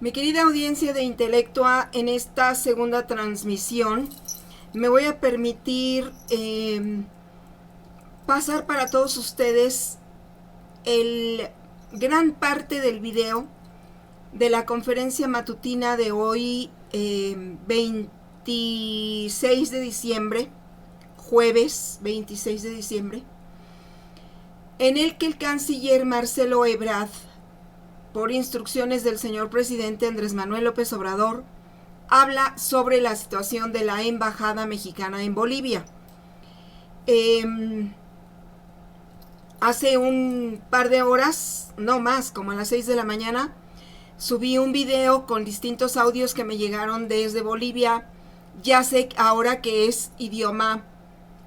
Mi querida audiencia de Intelectua, en esta segunda transmisión me voy a permitir pasar para todos ustedes el gran parte del video de la conferencia matutina de hoy, 26 de diciembre, jueves 26 de diciembre, en el que el canciller Marcelo Ebrard, por instrucciones del señor presidente Andrés Manuel López Obrador, habla sobre la situación de la embajada mexicana en Bolivia. Hace un par de horas, no más, como a las 6 de la mañana, subí un video con distintos audios que me llegaron desde Bolivia. Ya sé ahora que es idioma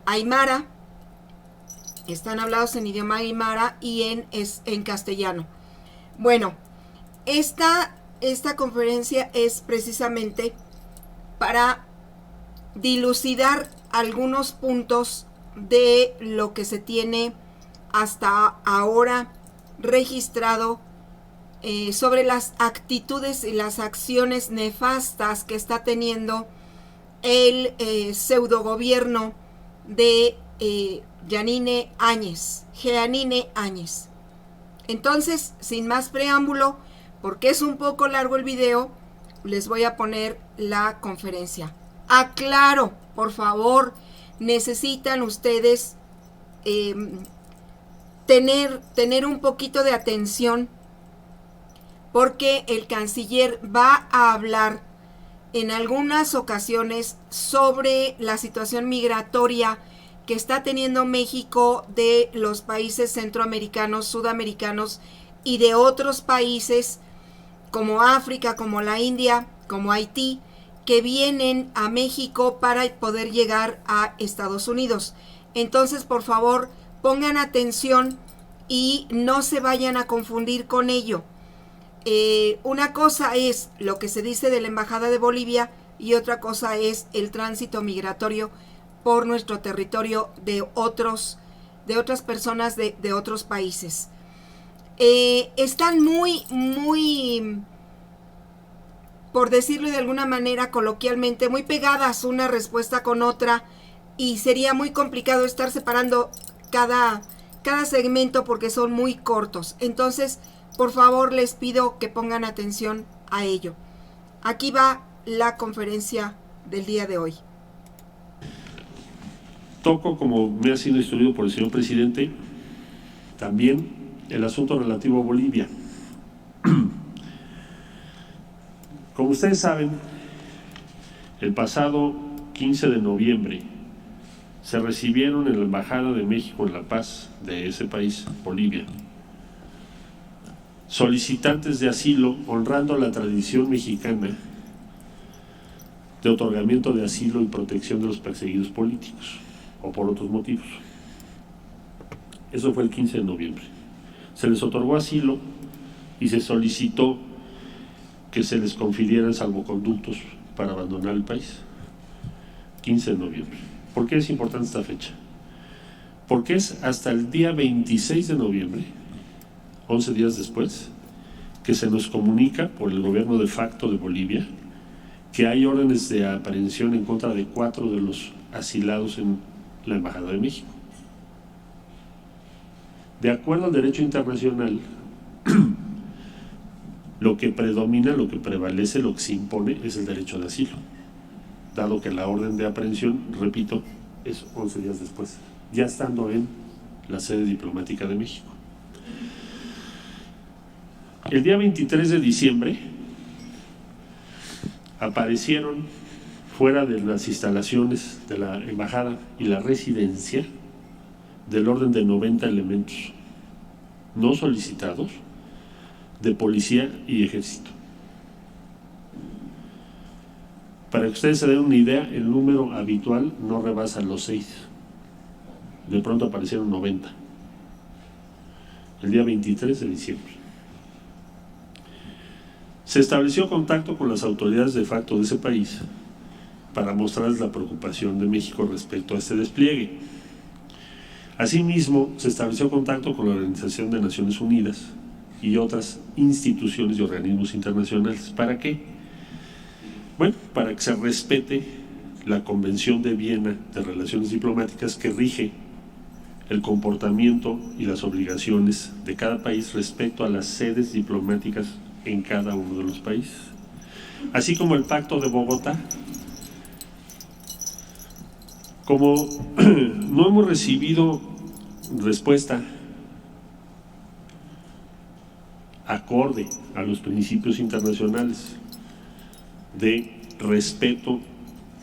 aymara, están hablados en idioma aymara y en castellano. Bueno, esta conferencia es precisamente para dilucidar algunos puntos de lo que se tiene hasta ahora registrado sobre las actitudes y las acciones nefastas que está teniendo el pseudo gobierno de Jeanine Áñez. Entonces, sin más preámbulo, porque es un poco largo el video, les voy a poner la conferencia. Aclaro, por favor, necesitan ustedes tener un poquito de atención, porque el canciller va a hablar en algunas ocasiones sobre la situación migratoria que está teniendo México de los países centroamericanos, sudamericanos y de otros países como África, como la India, como Haití, que vienen a México para poder llegar a Estados Unidos. Entonces, por favor, pongan atención y no se vayan a confundir con ello. Una cosa es lo que se dice de la Embajada de Bolivia y otra cosa es el tránsito migratorio por nuestro territorio de otras personas de otros países. Están muy, por decirlo de alguna manera coloquialmente, muy pegadas una respuesta con otra, y sería muy complicado estar separando cada segmento porque son muy cortos. Entonces, por favor, les pido que pongan atención a ello. Aquí va la conferencia del día de hoy. Toco, como me ha sido instruido por el señor presidente, también el asunto relativo a Bolivia. Como ustedes saben, el pasado 15 de noviembre se recibieron en la Embajada de México en La Paz, de ese país, Bolivia, solicitantes de asilo honrando la tradición mexicana de otorgamiento de asilo y protección de los perseguidos políticos o por otros motivos. Eso fue el 15 de noviembre. Se les otorgó asilo y se solicitó que se les confirieran salvoconductos para abandonar el país. 15 de noviembre. ¿Por qué es importante esta fecha? Porque es hasta el día 26 de noviembre, 11 días después, que se nos comunica por el gobierno de facto de Bolivia que hay órdenes de aprehensión en contra de 4 de los asilados en la Embajada de México. De acuerdo al derecho internacional, lo que predomina, lo que prevalece, lo que se impone es el derecho de asilo, dado que la orden de aprehensión, repito, es 11 días después, ya estando en la sede diplomática de México. El día 23 de diciembre aparecieron fuera de las instalaciones de la embajada y la residencia del orden de 90 elementos no solicitados de policía y ejército. Para que ustedes se den una idea, el número habitual no rebasa los 6. De pronto aparecieron 90. El día 23 de diciembre. Se estableció contacto con las autoridades de facto de ese país para mostrarles la preocupación de México respecto a este despliegue. Asimismo, se estableció contacto con la Organización de Naciones Unidas y otras instituciones y organismos internacionales. ¿Para qué? Bueno, para que se respete la Convención de Viena de Relaciones Diplomáticas, que rige el comportamiento y las obligaciones de cada país respecto a las sedes diplomáticas en cada uno de los países, así como el Pacto de Bogotá. Como no hemos recibido respuesta acorde a los principios internacionales de respeto,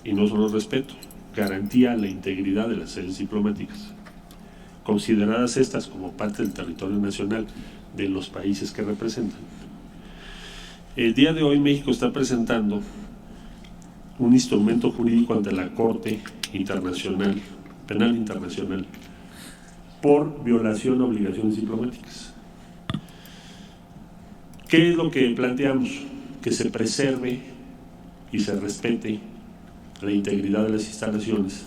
y no solo respeto, garantía a la integridad de las sedes diplomáticas, consideradas estas como parte del territorio nacional de los países que representan. El día de hoy México está presentando un instrumento jurídico ante la Corte Internacional, Penal Internacional, por violación a obligaciones diplomáticas. ¿Qué es lo que planteamos? Que se preserve y se respete la integridad de las instalaciones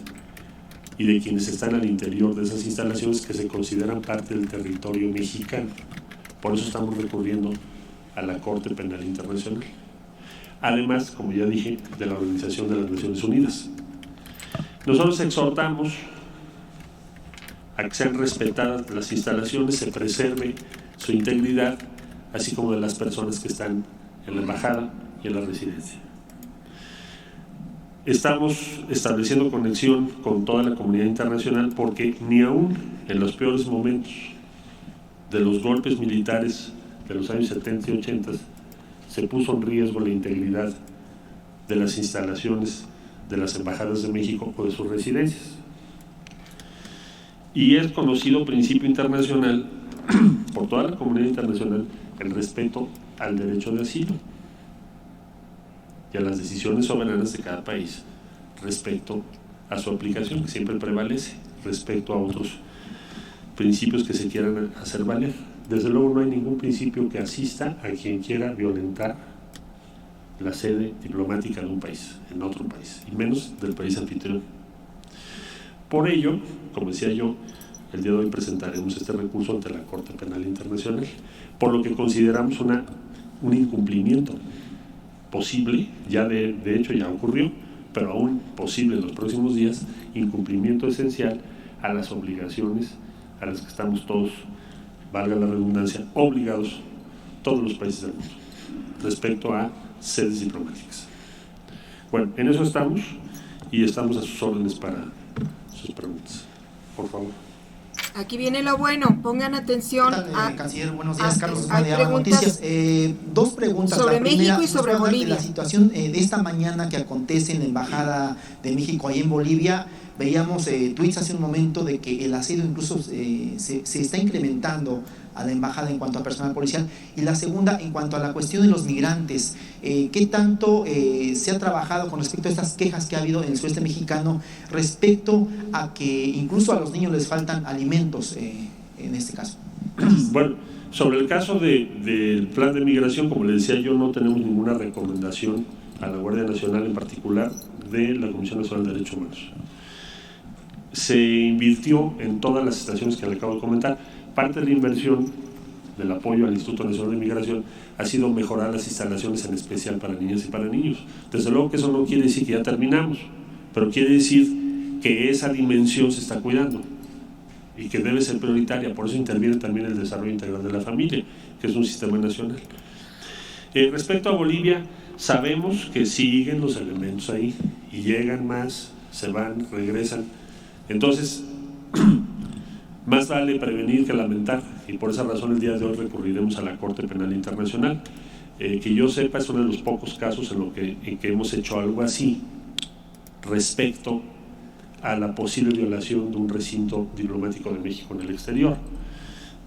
y de quienes están al interior de esas instalaciones que se consideran parte del territorio mexicano. Por eso estamos recurriendo a la Corte Penal Internacional. Además, como ya dije, de la Organización de las Naciones Unidas. Nosotros exhortamos a que sean respetadas las instalaciones, se preserve su integridad, así como de las personas que están en la embajada y en la residencia. Estamos estableciendo conexión con toda la comunidad internacional porque ni aún en los peores momentos de los golpes militares de los años 70 y 80 se puso en riesgo la integridad de las instalaciones de las embajadas de México o de sus residencias. Y es conocido principio internacional por toda la comunidad internacional el respeto al derecho de asilo y a las decisiones soberanas de cada país respecto a su aplicación, que siempre prevalece respecto a otros principios que se quieran hacer valer. Desde luego no hay ningún principio que asista a quien quiera violentar la sede diplomática de un país, en otro país, y menos del país anfitrión. Por ello, como decía yo, el día de hoy presentaremos este recurso ante la Corte Penal Internacional, por lo que consideramos un incumplimiento posible, ya de hecho ya ocurrió, pero aún posible en los próximos días, incumplimiento esencial a las obligaciones a las que estamos todos, valga la redundancia, obligados todos los países del mundo respecto a sedes diplomáticas. Bueno, en eso estamos y estamos a sus órdenes para sus preguntas. Por favor. Aquí viene lo bueno, pongan atención. Canciller, buenos días, Carlos de Aba Noticias. Dos preguntas. Sobre la primera, México y sobre Bolivia. La situación de esta mañana que acontece en la Embajada de México ahí en Bolivia. Veíamos tweets hace un momento de que el asedio incluso se está incrementando a la embajada en cuanto a personal policial. Y la segunda, en cuanto a la cuestión de los migrantes, ¿qué tanto se ha trabajado con respecto a estas quejas que ha habido en el sureste mexicano respecto a que incluso a los niños les faltan alimentos en este caso? Bueno, sobre el caso del plan de migración, como le decía yo, no tenemos ninguna recomendación a la Guardia Nacional en particular de la Comisión Nacional de Derechos Humanos. Se invirtió en todas las estaciones que le acabo de comentar. Parte de la inversión del apoyo al Instituto Nacional de Migración ha sido mejorar las instalaciones, en especial para niñas y para niños. Desde luego que eso no quiere decir que ya terminamos, pero quiere decir que esa dimensión se está cuidando y que debe ser prioritaria. Por eso interviene también el desarrollo integral de la familia, que es un sistema nacional. Respecto a Bolivia, sabemos que siguen los elementos ahí y llegan más, se van, regresan. Entonces, más vale prevenir que lamentar, y por esa razón el día de hoy recurriremos a la Corte Penal Internacional. Que yo sepa, es uno de los pocos casos en que hemos hecho algo así respecto a la posible violación de un recinto diplomático de México en el exterior.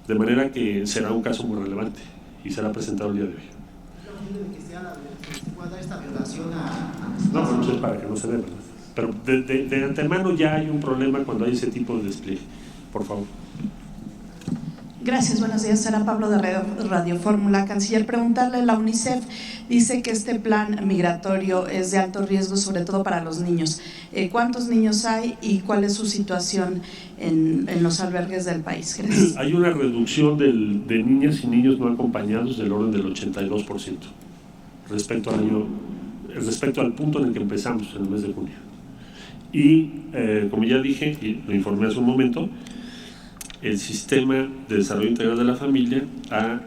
De manera que será un caso muy relevante y será presentado el día de hoy. No, pero no sé para que no se dé, ¿verdad? Pero de antemano ya hay un problema cuando hay ese tipo de despliegue. Por favor. Gracias, buenos días. Sara Pablo de Radio Fórmula. Canciller, preguntarle, la UNICEF dice que este plan migratorio es de alto riesgo, sobre todo para los niños. ¿Cuántos niños hay y cuál es su situación en los albergues del país? Gracias. Hay una reducción de niñas y niños no acompañados del orden del 82% respecto al punto en el que empezamos en el mes de junio. Y como ya dije, y lo informé hace un momento, el Sistema de Desarrollo Integral de la Familia ha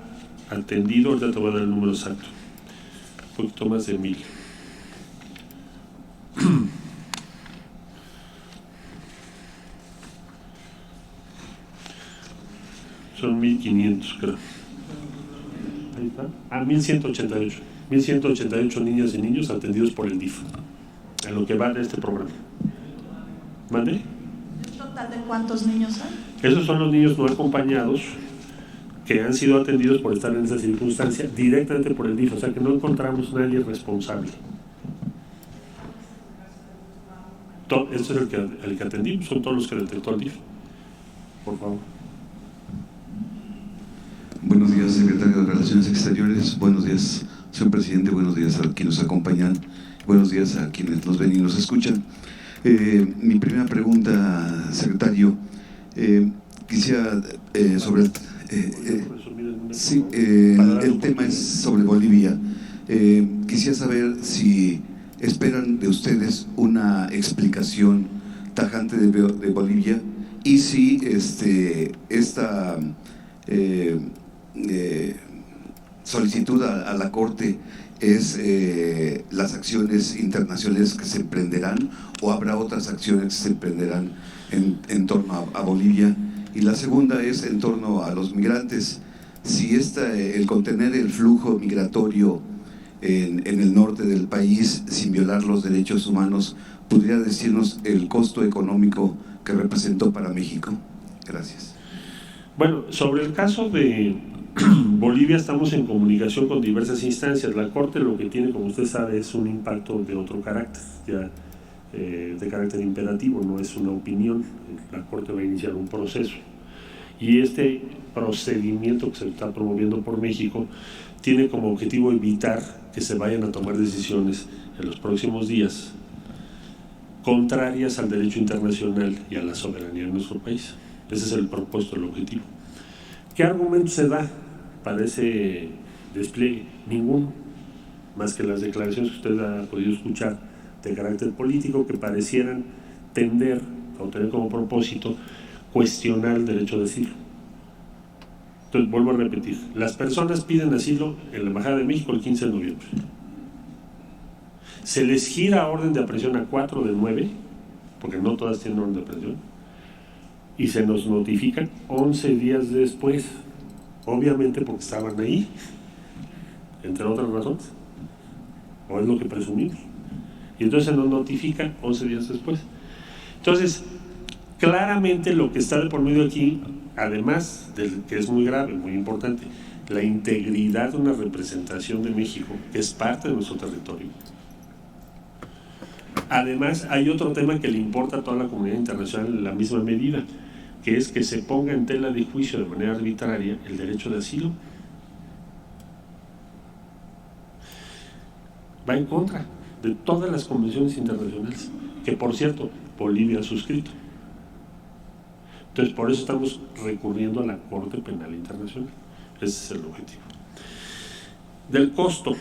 atendido, ahorita te voy a dar el número exacto, un poquito más de 1,000. Son 1,500, creo. Ahí está. 1,188. 1,188 niñas y niños atendidos por el DIF, en lo que va de este programa. ¿Mande? ¿El total de cuántos niños hay? Esos son los niños no acompañados que han sido atendidos por estar en esa circunstancia directamente por el DIF, o sea que no encontramos nadie responsable. Este es el que atendimos, son todos los que detectó el DIF. Por favor. Buenos días, secretario de Relaciones Exteriores. Buenos días, señor presidente. Buenos días a quienes nos acompañan. Buenos días a quienes nos ven y nos escuchan. Mi primera pregunta, secretario, quisiera sobre el tema es sobre Bolivia. Quisiera saber si esperan de ustedes una explicación tajante de Bolivia y si esta solicitud a la Corte es las acciones internacionales que se emprenderán o habrá otras acciones que se emprenderán en torno a Bolivia. Y la segunda es en torno a los migrantes, si el contener el flujo migratorio en el norte del país sin violar los derechos humanos, ¿podría decirnos el costo económico que representó para México? Gracias. Bueno, sobre el caso de Bolivia estamos en comunicación con diversas instancias. La Corte lo que tiene, como usted sabe, es un impacto de otro carácter, ya de carácter imperativo, no es una opinión. La Corte va a iniciar un proceso y este procedimiento que se está promoviendo por México tiene como objetivo evitar que se vayan a tomar decisiones en los próximos días contrarias al derecho internacional y a la soberanía de nuestro país. Ese es el propósito, el objetivo. ¿Qué argumento se da para ese despliegue? Ninguno, más que las declaraciones que usted ha podido escuchar de carácter político que parecieran tender o tener como propósito cuestionar el derecho de asilo. Entonces, vuelvo a repetir, las personas piden asilo en la Embajada de México el 15 de noviembre. Se les gira orden de aprehensión a 4 de 9, porque no todas tienen orden de aprehensión, y se nos notifican 11 días después, obviamente porque estaban ahí, entre otras razones, o es lo que presumimos, y entonces se nos notifican 11 días después. Entonces, claramente lo que está de por medio aquí, además de que es muy grave, muy importante, la integridad de una representación de México, que es parte de nuestro territorio. Además, hay otro tema que le importa a toda la comunidad internacional en la misma medida, que es que se ponga en tela de juicio de manera arbitraria el derecho de asilo. Va en contra de todas las convenciones internacionales, que por cierto, Bolivia ha suscrito. Entonces, por eso estamos recurriendo a la Corte Penal Internacional. Ese es el objetivo. Del costo,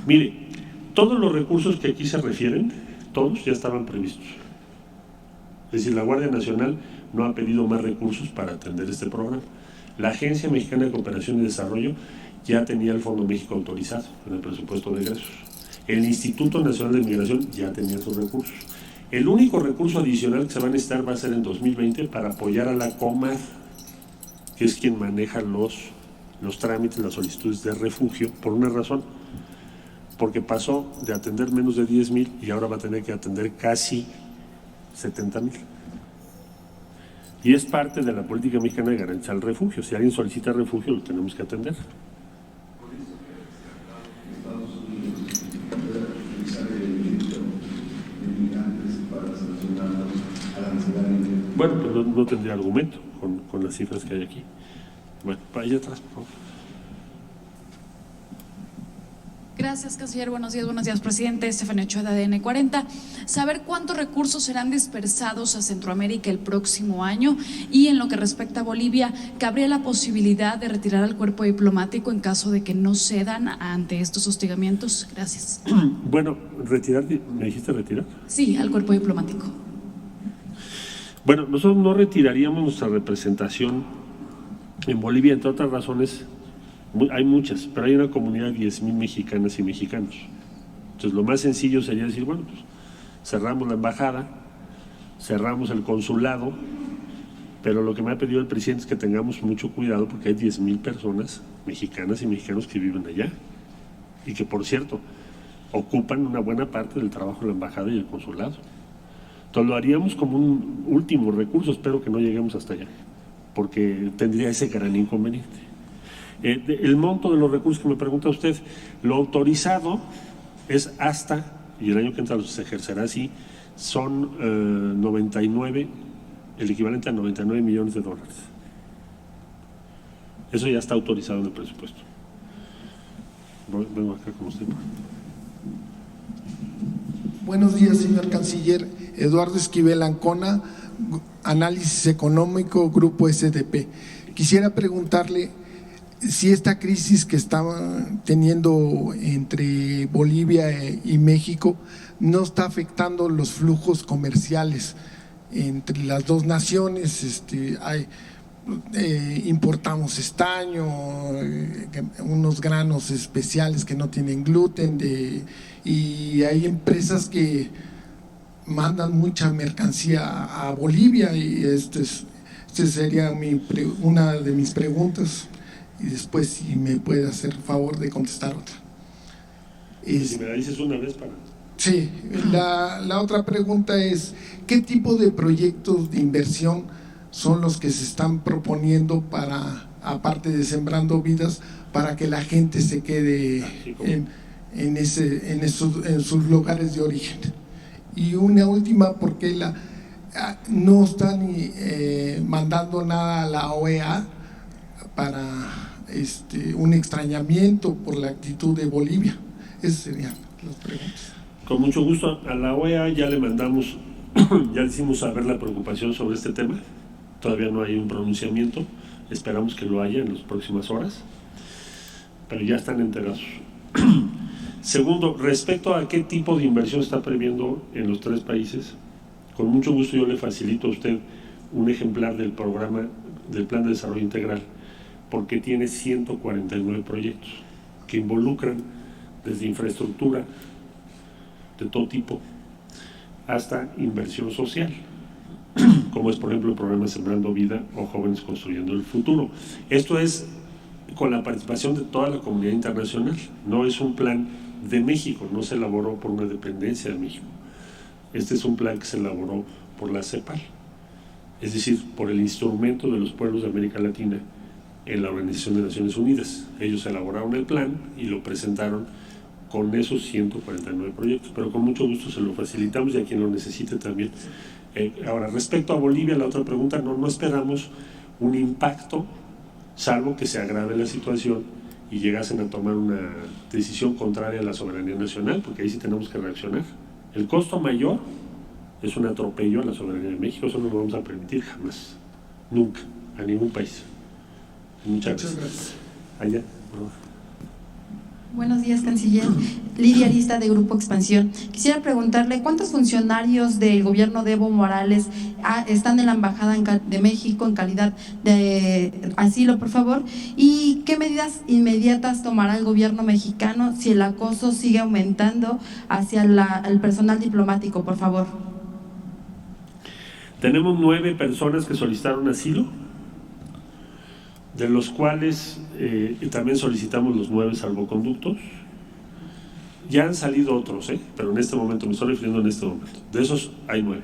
mire, todos los recursos que aquí se refieren, todos ya estaban previstos. Es decir, la Guardia Nacional no ha pedido más recursos para atender este programa. La Agencia Mexicana de Cooperación y Desarrollo ya tenía el Fondo México autorizado en el presupuesto de egresos. El Instituto Nacional de Migración ya tenía sus recursos. El único recurso adicional que se va a necesitar va a ser en 2020 para apoyar a la Comar, que es quien maneja los trámites, las solicitudes de refugio, por una razón, porque pasó de atender menos de 10,000 y ahora va a tener que atender casi 70,000. Y es parte de la política mexicana de garantizar el refugio. Si alguien solicita refugio, lo tenemos que atender. Bueno, pues no tendría argumento con las cifras que hay aquí. Bueno, para allá atrás, por favor. Gracias, canciller. Buenos días, presidente. Estefanía Ochoa, de ADN 40. Saber cuántos recursos serán dispersados a Centroamérica el próximo año, y en lo que respecta a Bolivia, ¿cabría la posibilidad de retirar al cuerpo diplomático en caso de que no cedan ante estos hostigamientos? Gracias. Bueno, retirar, ¿me dijiste retirar? Sí, al cuerpo diplomático. Bueno, nosotros no retiraríamos nuestra representación en Bolivia, entre otras razones. Hay muchas, pero hay una comunidad de 10,000 mexicanas y mexicanos. Entonces lo más sencillo sería decir, bueno, pues cerramos la embajada, cerramos el consulado, pero lo que me ha pedido el presidente es que tengamos mucho cuidado porque hay 10,000 personas mexicanas y mexicanos que viven allá y que, por cierto, ocupan una buena parte del trabajo de la embajada y el consulado. Entonces lo haríamos como un último recurso, espero que no lleguemos hasta allá, porque tendría ese gran inconveniente. El monto de los recursos que me pregunta usted, lo autorizado es hasta, y el año que entra se ejercerá así, son 99, el equivalente a 99 millones de dólares. Eso ya está autorizado en el presupuesto. Vengo acá con usted. Buenos días, señor canciller. Eduardo Esquivel Ancona, Análisis Económico, Grupo SDP. Quisiera preguntarle si esta crisis que estaba teniendo entre Bolivia y México no está afectando los flujos comerciales entre las dos naciones. Importamos estaño, unos granos especiales que no tienen gluten, y hay empresas que mandan mucha mercancía a Bolivia, y este sería una de mis preguntas. Y después, si me puede hacer favor de contestar otra. Si me la dices una vez para… Sí, la otra pregunta es, ¿qué tipo de proyectos de inversión son los que se están proponiendo para, aparte de Sembrando Vidas, para que la gente se quede en sus lugares de origen? Y una última, porque no están mandando nada a la OEA para un extrañamiento por la actitud de Bolivia. Esas serían las preguntas. Con mucho gusto. A la OEA ya le mandamos, ya le hicimos saber la preocupación sobre este tema. Todavía no hay un pronunciamiento, esperamos que lo haya en las próximas horas, pero ya están enterados. Segundo, respecto a qué tipo de inversión está previendo en los tres países, con mucho gusto yo le facilito a usted un ejemplar del programa del Plan de Desarrollo Integral, porque tiene 149 proyectos que involucran desde infraestructura de todo tipo hasta inversión social, como es por ejemplo el programa Sembrando Vida o Jóvenes Construyendo el Futuro. Esto es con la participación de toda la comunidad internacional, no es un plan de México, no se elaboró por una dependencia de México. Este es un plan que se elaboró por la CEPAL, es decir, por el instrumento de los pueblos de América Latina en la Organización de Naciones Unidas. Ellos elaboraron el plan y lo presentaron con esos 149 proyectos, pero con mucho gusto se lo facilitamos y a quien lo necesite también. Ahora, respecto a Bolivia, la otra pregunta, no esperamos un impacto, salvo que se agrave la situación y llegasen a tomar una decisión contraria a la soberanía nacional, porque ahí sí tenemos que reaccionar. El costo mayor es un atropello a la soberanía de México, eso no lo vamos a permitir jamás, nunca, a ningún país. Muchas gracias. Allá, por favor. Buenos días, canciller. Lidia Arista, de Grupo Expansión. Quisiera preguntarle cuántos funcionarios del gobierno de Evo Morales están en la Embajada de México en calidad de asilo, por favor, y qué medidas inmediatas tomará el gobierno mexicano si el acoso sigue aumentando hacia el personal diplomático, por favor. Tenemos 9 personas que solicitaron asilo, de los cuales también solicitamos los 9 salvoconductos. Ya han salido otros, pero en este momento, me estoy refiriendo en este momento, de esos hay 9.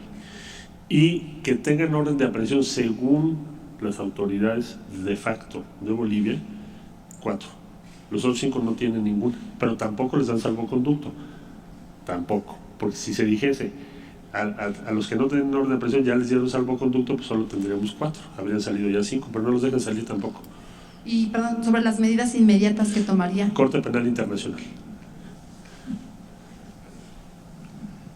Y que tengan orden de aprehensión según las autoridades de facto de Bolivia, 4. Los otros 5 no tienen ninguna, pero tampoco les dan salvoconducto, tampoco, porque si se dijese a los que no tienen orden de aprehensión ya les dieron salvoconducto, pues solo tendríamos 4, habrían salido ya 5, pero no los dejan salir tampoco. Y, perdón, sobre las medidas inmediatas que tomaría. Corte Penal Internacional.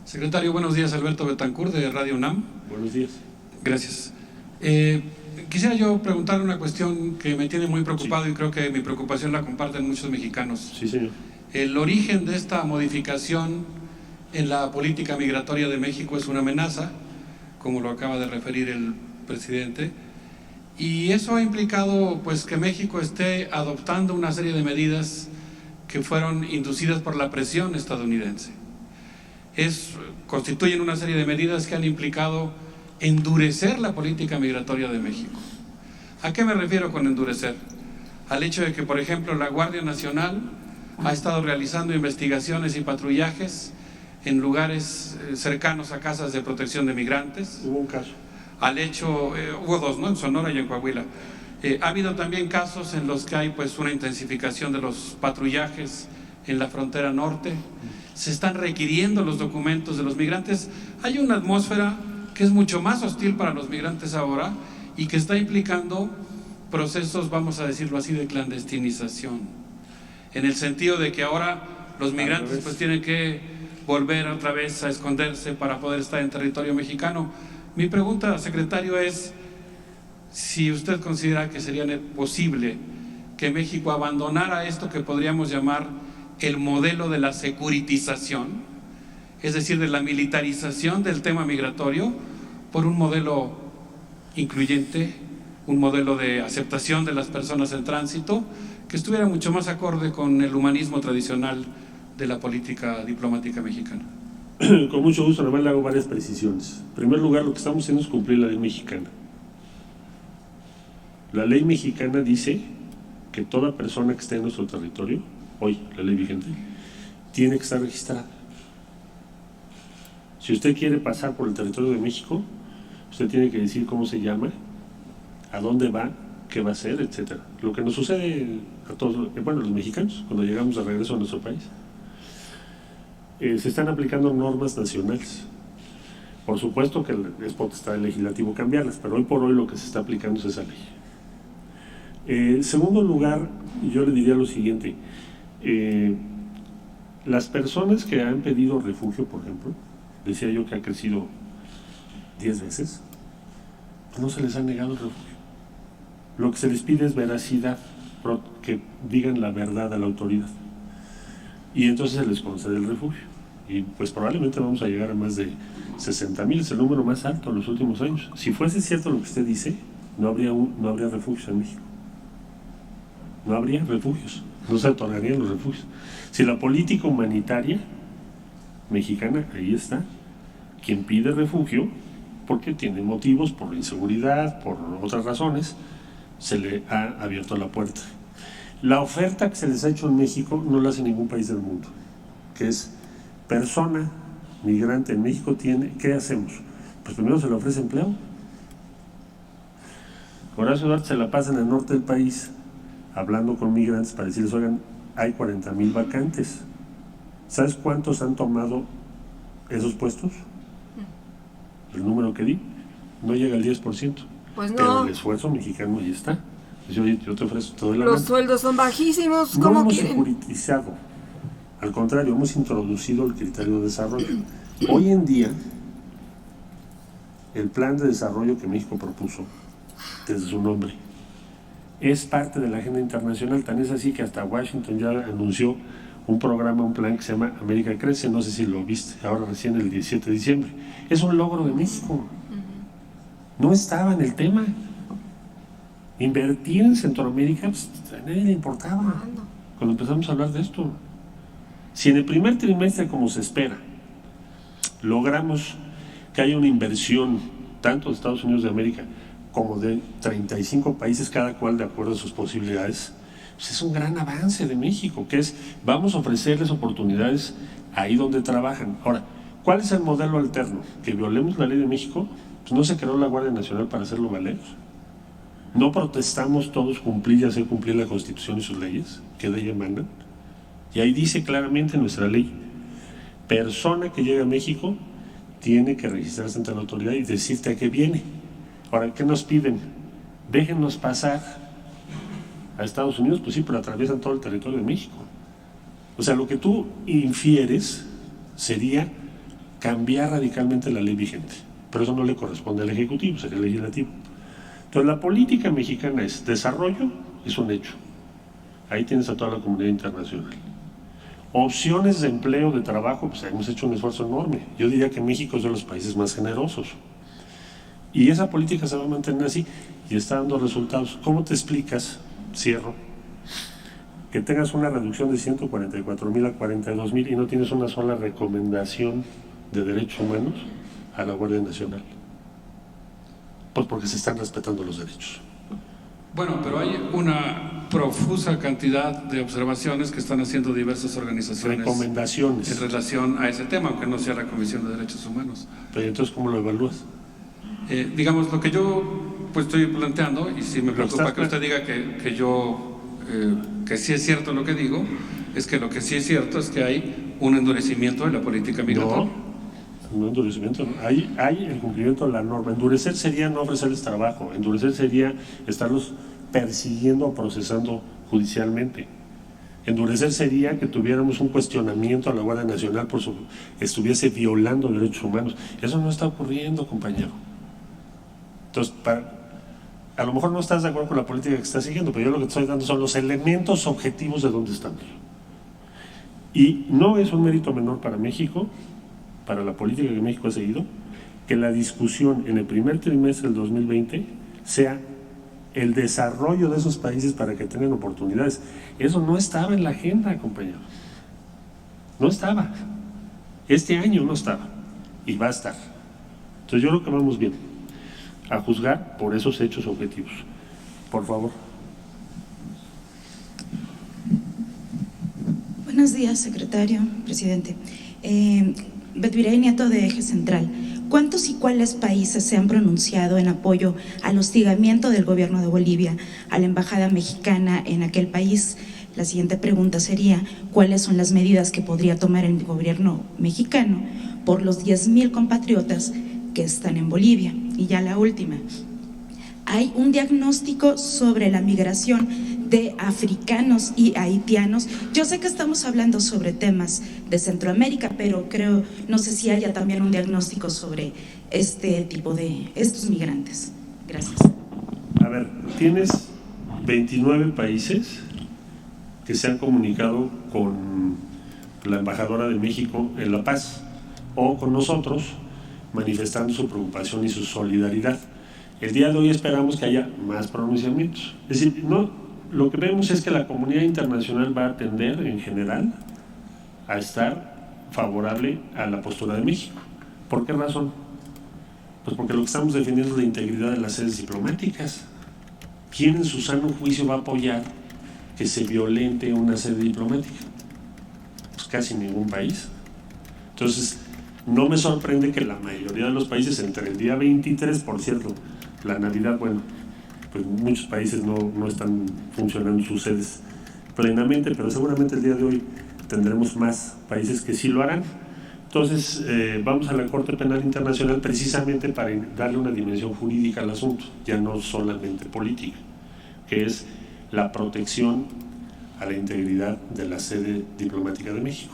Secretario, buenos días. Alberto Betancourt, de Radio UNAM. Buenos días. Gracias. Quisiera yo preguntarle una cuestión que me tiene muy preocupado, sí, y creo que mi preocupación la comparten muchos mexicanos. Sí, señor. El origen de esta modificación en la política migratoria de México es una amenaza, como lo acaba de referir el presidente, y eso ha implicado pues que México esté adoptando una serie de medidas que fueron inducidas por la presión estadounidense. Constituyen una serie de medidas que han implicado endurecer la política migratoria de México. ¿A qué me refiero con endurecer? Al hecho de que, por ejemplo, la Guardia Nacional ha estado realizando investigaciones y patrullajes en lugares cercanos a casas de protección de migrantes. Hubo un caso. Hubo dos, ¿no? En Sonora y en Coahuila. Ha habido también casos en los que hay pues una intensificación de los patrullajes en la frontera norte. Se están requiriendo los documentos de los migrantes. Hay una atmósfera que es mucho más hostil para los migrantes ahora y que está implicando procesos, vamos a decirlo así, de clandestinización. En el sentido de que ahora los migrantes pues tienen que volver otra vez a esconderse para poder estar en territorio mexicano. Mi pregunta, secretario, es si usted considera que sería posible que México abandonara esto que podríamos llamar el modelo de la securitización, es decir, de la militarización del tema migratorio, por un modelo incluyente, un modelo de aceptación de las personas en tránsito, que estuviera mucho más acorde con el humanismo tradicional de la política diplomática mexicana. Con mucho gusto, además le hago varias precisiones. En primer lugar, lo que estamos haciendo es cumplir la ley mexicana. La ley mexicana dice que toda persona que esté en nuestro territorio, hoy la ley vigente, tiene que estar registrada. Si usted quiere pasar por el territorio de México, usted tiene que decir cómo se llama, a dónde va, qué va a hacer, etcétera. Lo que nos sucede a todos, bueno, los mexicanos, cuando llegamos de regreso a nuestro país. Se están aplicando normas nacionales. Por supuesto que es potestad del legislativo cambiarlas, pero hoy por hoy lo que se está aplicando es esa ley. En segundo lugar, yo le diría lo siguiente. Las personas que han pedido refugio, por ejemplo, decía yo que ha crecido 10 veces, no se les ha negado el refugio. Lo que se les pide es veracidad, que digan la verdad a la autoridad. Y entonces se les concede el refugio. Y pues probablemente vamos a llegar a más de 60,000, es el número más alto en los últimos años. Si fuese cierto lo que usted dice, no habría refugios en México. No habría refugios, no se otorgarían los refugios. Si la política humanitaria mexicana, ahí está, quien pide refugio, porque tiene motivos, por inseguridad, por otras razones, se le ha abierto la puerta. La oferta que se les ha hecho en México no la hace ningún país del mundo, que es persona migrante en México tiene, ¿qué hacemos? Pues primero se le ofrece empleo. Horacio Duarte se la pasa en el norte del país hablando con migrantes para decirles, oigan, hay 40,000 vacantes. ¿Sabes cuántos han tomado esos puestos? El número que di no llega al 10%. Pues no. Pero el esfuerzo mexicano ahí está. Yo te ofrezco todo el Los sueldos son bajísimos, ¿cómo no hemos quieren? securitizado, al contrario, hemos introducido el criterio de desarrollo. Hoy en día, el plan de desarrollo que México propuso, desde su nombre, es parte de la agenda internacional, tan es así que hasta Washington ya anunció un programa, un plan que se llama América Crece, no sé si lo viste, ahora recién el 17 de diciembre. Es un logro de México. No estaba en el tema. Invertir en Centroamérica, pues, a nadie le importaba cuando empezamos a hablar de esto. Si en el primer trimestre, como se espera, logramos que haya una inversión tanto de Estados Unidos de América como de 35 países, cada cual de acuerdo a sus posibilidades, pues es un gran avance de México, que es, vamos a ofrecerles oportunidades ahí donde trabajan. Ahora, ¿cuál es el modelo alterno? ¿Que violemos la ley de México? Pues no se creó la Guardia Nacional para hacerlo valer. ¿No protestamos todos cumplir y hacer cumplir la Constitución y sus leyes que de ella emanan? Y ahí dice claramente en nuestra ley, persona que llega a México tiene que registrarse ante la autoridad y decirte a qué viene. Ahora, ¿qué nos piden? Déjennos pasar. a Estados Unidos, pues sí, pero atraviesan todo el territorio de México. O sea, lo que tú infieres sería cambiar radicalmente la ley vigente, pero eso no le corresponde al Ejecutivo, sería el Legislativo. Entonces la política mexicana es desarrollo, es un hecho. Ahí tienes a toda la comunidad internacional. Opciones de empleo, de trabajo, pues hemos hecho un esfuerzo enorme. Yo diría que México es de los países más generosos. Y esa política se va a mantener así y está dando resultados. ¿Cómo te explicas, cierro, que tengas una reducción de 144,000 a 42,000 y no tienes una sola recomendación de derechos humanos a la Guardia Nacional? Pues porque se están respetando los derechos. Bueno, pero hay una profusa cantidad de observaciones que están haciendo diversas organizaciones. Recomendaciones. En relación a ese tema, aunque no sea la Comisión de Derechos Humanos. Pero entonces, ¿cómo lo evalúas? Digamos, lo que yo pues estoy planteando, y si me preocupa que usted diga que sí es cierto lo que digo, es que lo que sí es cierto es que hay un endurecimiento de la política migratoria. No endurecimiento, no. Hay el cumplimiento de la norma. Endurecer sería no ofrecerles trabajo, endurecer sería estarlos persiguiendo o procesando judicialmente. Endurecer sería que tuviéramos un cuestionamiento a la Guardia Nacional por estuviese violando derechos humanos. Eso no está ocurriendo, compañero. Entonces, a lo mejor no estás de acuerdo con la política que estás siguiendo, pero yo lo que te estoy dando son los elementos objetivos de dónde estamos. Y no es un mérito menor para México, para la política que México ha seguido, que la discusión en el primer trimestre del 2020 sea el desarrollo de esos países para que tengan oportunidades. Eso no estaba en la agenda, compañero. No estaba. Este año no estaba. Y va a estar. Entonces yo creo que vamos bien. A juzgar por esos hechos objetivos. Por favor. Buenos días, secretario, presidente. Betvirey Nieto, de Eje Central. ¿Cuántos y cuáles países se han pronunciado en apoyo al hostigamiento del gobierno de Bolivia a la embajada mexicana en aquel país? La siguiente pregunta sería, ¿cuáles son las medidas que podría tomar el gobierno mexicano por los 10,000 compatriotas que están en Bolivia? Y ya la última, hay un diagnóstico sobre la migración de africanos y haitianos. Yo sé que estamos hablando sobre temas de Centroamérica, pero no sé si haya también un diagnóstico sobre este tipo de estos migrantes. Gracias. A ver, tienes 29 países que se han comunicado con la embajadora de México en La Paz o con nosotros, manifestando su preocupación y su solidaridad. El día de hoy esperamos que haya más pronunciamientos. Es decir, lo que vemos es que la comunidad internacional va a tender en general a estar favorable a la postura de México. ¿Por qué razón? Pues porque lo que estamos defendiendo es la integridad de las sedes diplomáticas. ¿Quién en su sano juicio va a apoyar que se violente una sede diplomática? Pues casi ningún país. Entonces, no me sorprende que la mayoría de los países, entre el día 23, por cierto, la Navidad, bueno, pues muchos países no están funcionando sus sedes plenamente, pero seguramente el día de hoy tendremos más países que sí lo harán. Entonces, vamos a la Corte Penal Internacional precisamente para darle una dimensión jurídica al asunto, ya no solamente política, que es la protección a la integridad de la sede diplomática de México.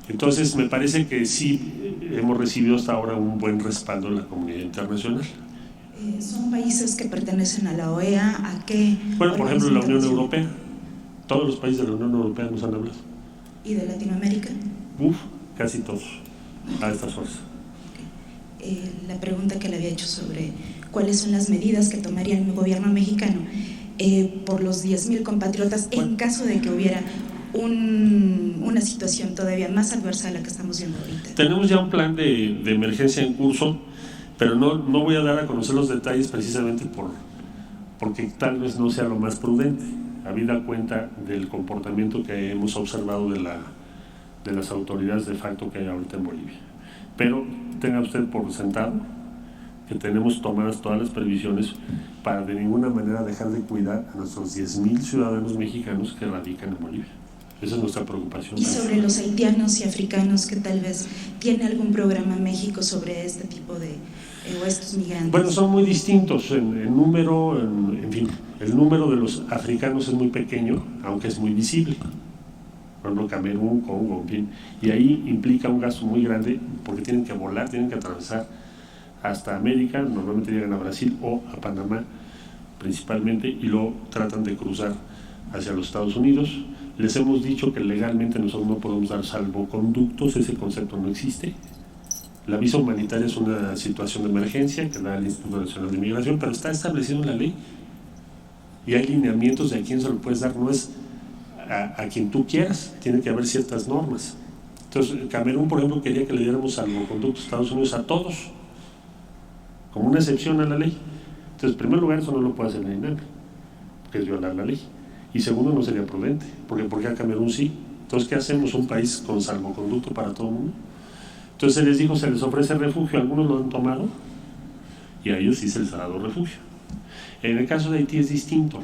Entonces, me parece que sí hemos recibido hasta ahora un buen respaldo de la comunidad internacional. ¿Son países que pertenecen a la OEA? ¿A qué? Bueno, por ejemplo, la Unión Europea. Todos los países de la Unión Europea nos han hablado. ¿Y de Latinoamérica? Casi todos, a estas horas. La pregunta que le había hecho sobre cuáles son las medidas que tomaría el gobierno mexicano por los 10,000 compatriotas en caso de que hubiera una situación todavía más adversa a la que estamos viendo ahorita. Tenemos ya un plan de emergencia en curso, pero no voy a dar a conocer los detalles precisamente porque tal vez no sea lo más prudente, habida cuenta del comportamiento que hemos observado de las autoridades de facto que hay ahorita en Bolivia. Pero tenga usted por sentado que tenemos tomadas todas las previsiones para de ninguna manera dejar de cuidar a nuestros 10,000 ciudadanos mexicanos que radican en Bolivia. Esa es nuestra preocupación. Y sobre los haitianos y africanos, que tal vez tiene algún programa en México sobre este tipo de o estos migrantes? Bueno, son muy distintos en número, en fin, el número de los africanos es muy pequeño, aunque es muy visible. Por ejemplo, Camerún, Congo, en fin, y ahí implica un gasto muy grande porque tienen que volar, tienen que atravesar hasta América, normalmente llegan a Brasil o a Panamá principalmente, y luego tratan de cruzar hacia los Estados Unidos. Les hemos dicho que legalmente nosotros no podemos dar salvoconductos, ese concepto no existe. La visa humanitaria es una situación de emergencia que da el Instituto Nacional de Migración, pero está establecido en la ley y hay lineamientos de a quién se lo puedes dar, no es a quien tú quieras, tiene que haber ciertas normas. Entonces, Camerún, por ejemplo, quería que le diéramos salvoconductos a Estados Unidos a todos, como una excepción a la ley. Entonces, en primer lugar, eso no lo puede hacer la INAMI, porque es violar la ley. Y segundo, no sería prudente, porque a Camerún sí. Entonces, ¿qué hacemos? Un país con salvoconducto para todo el mundo. Entonces se les dijo, se les ofrece refugio, algunos lo han tomado y a ellos sí se les ha dado refugio. En el caso de Haití es distinto,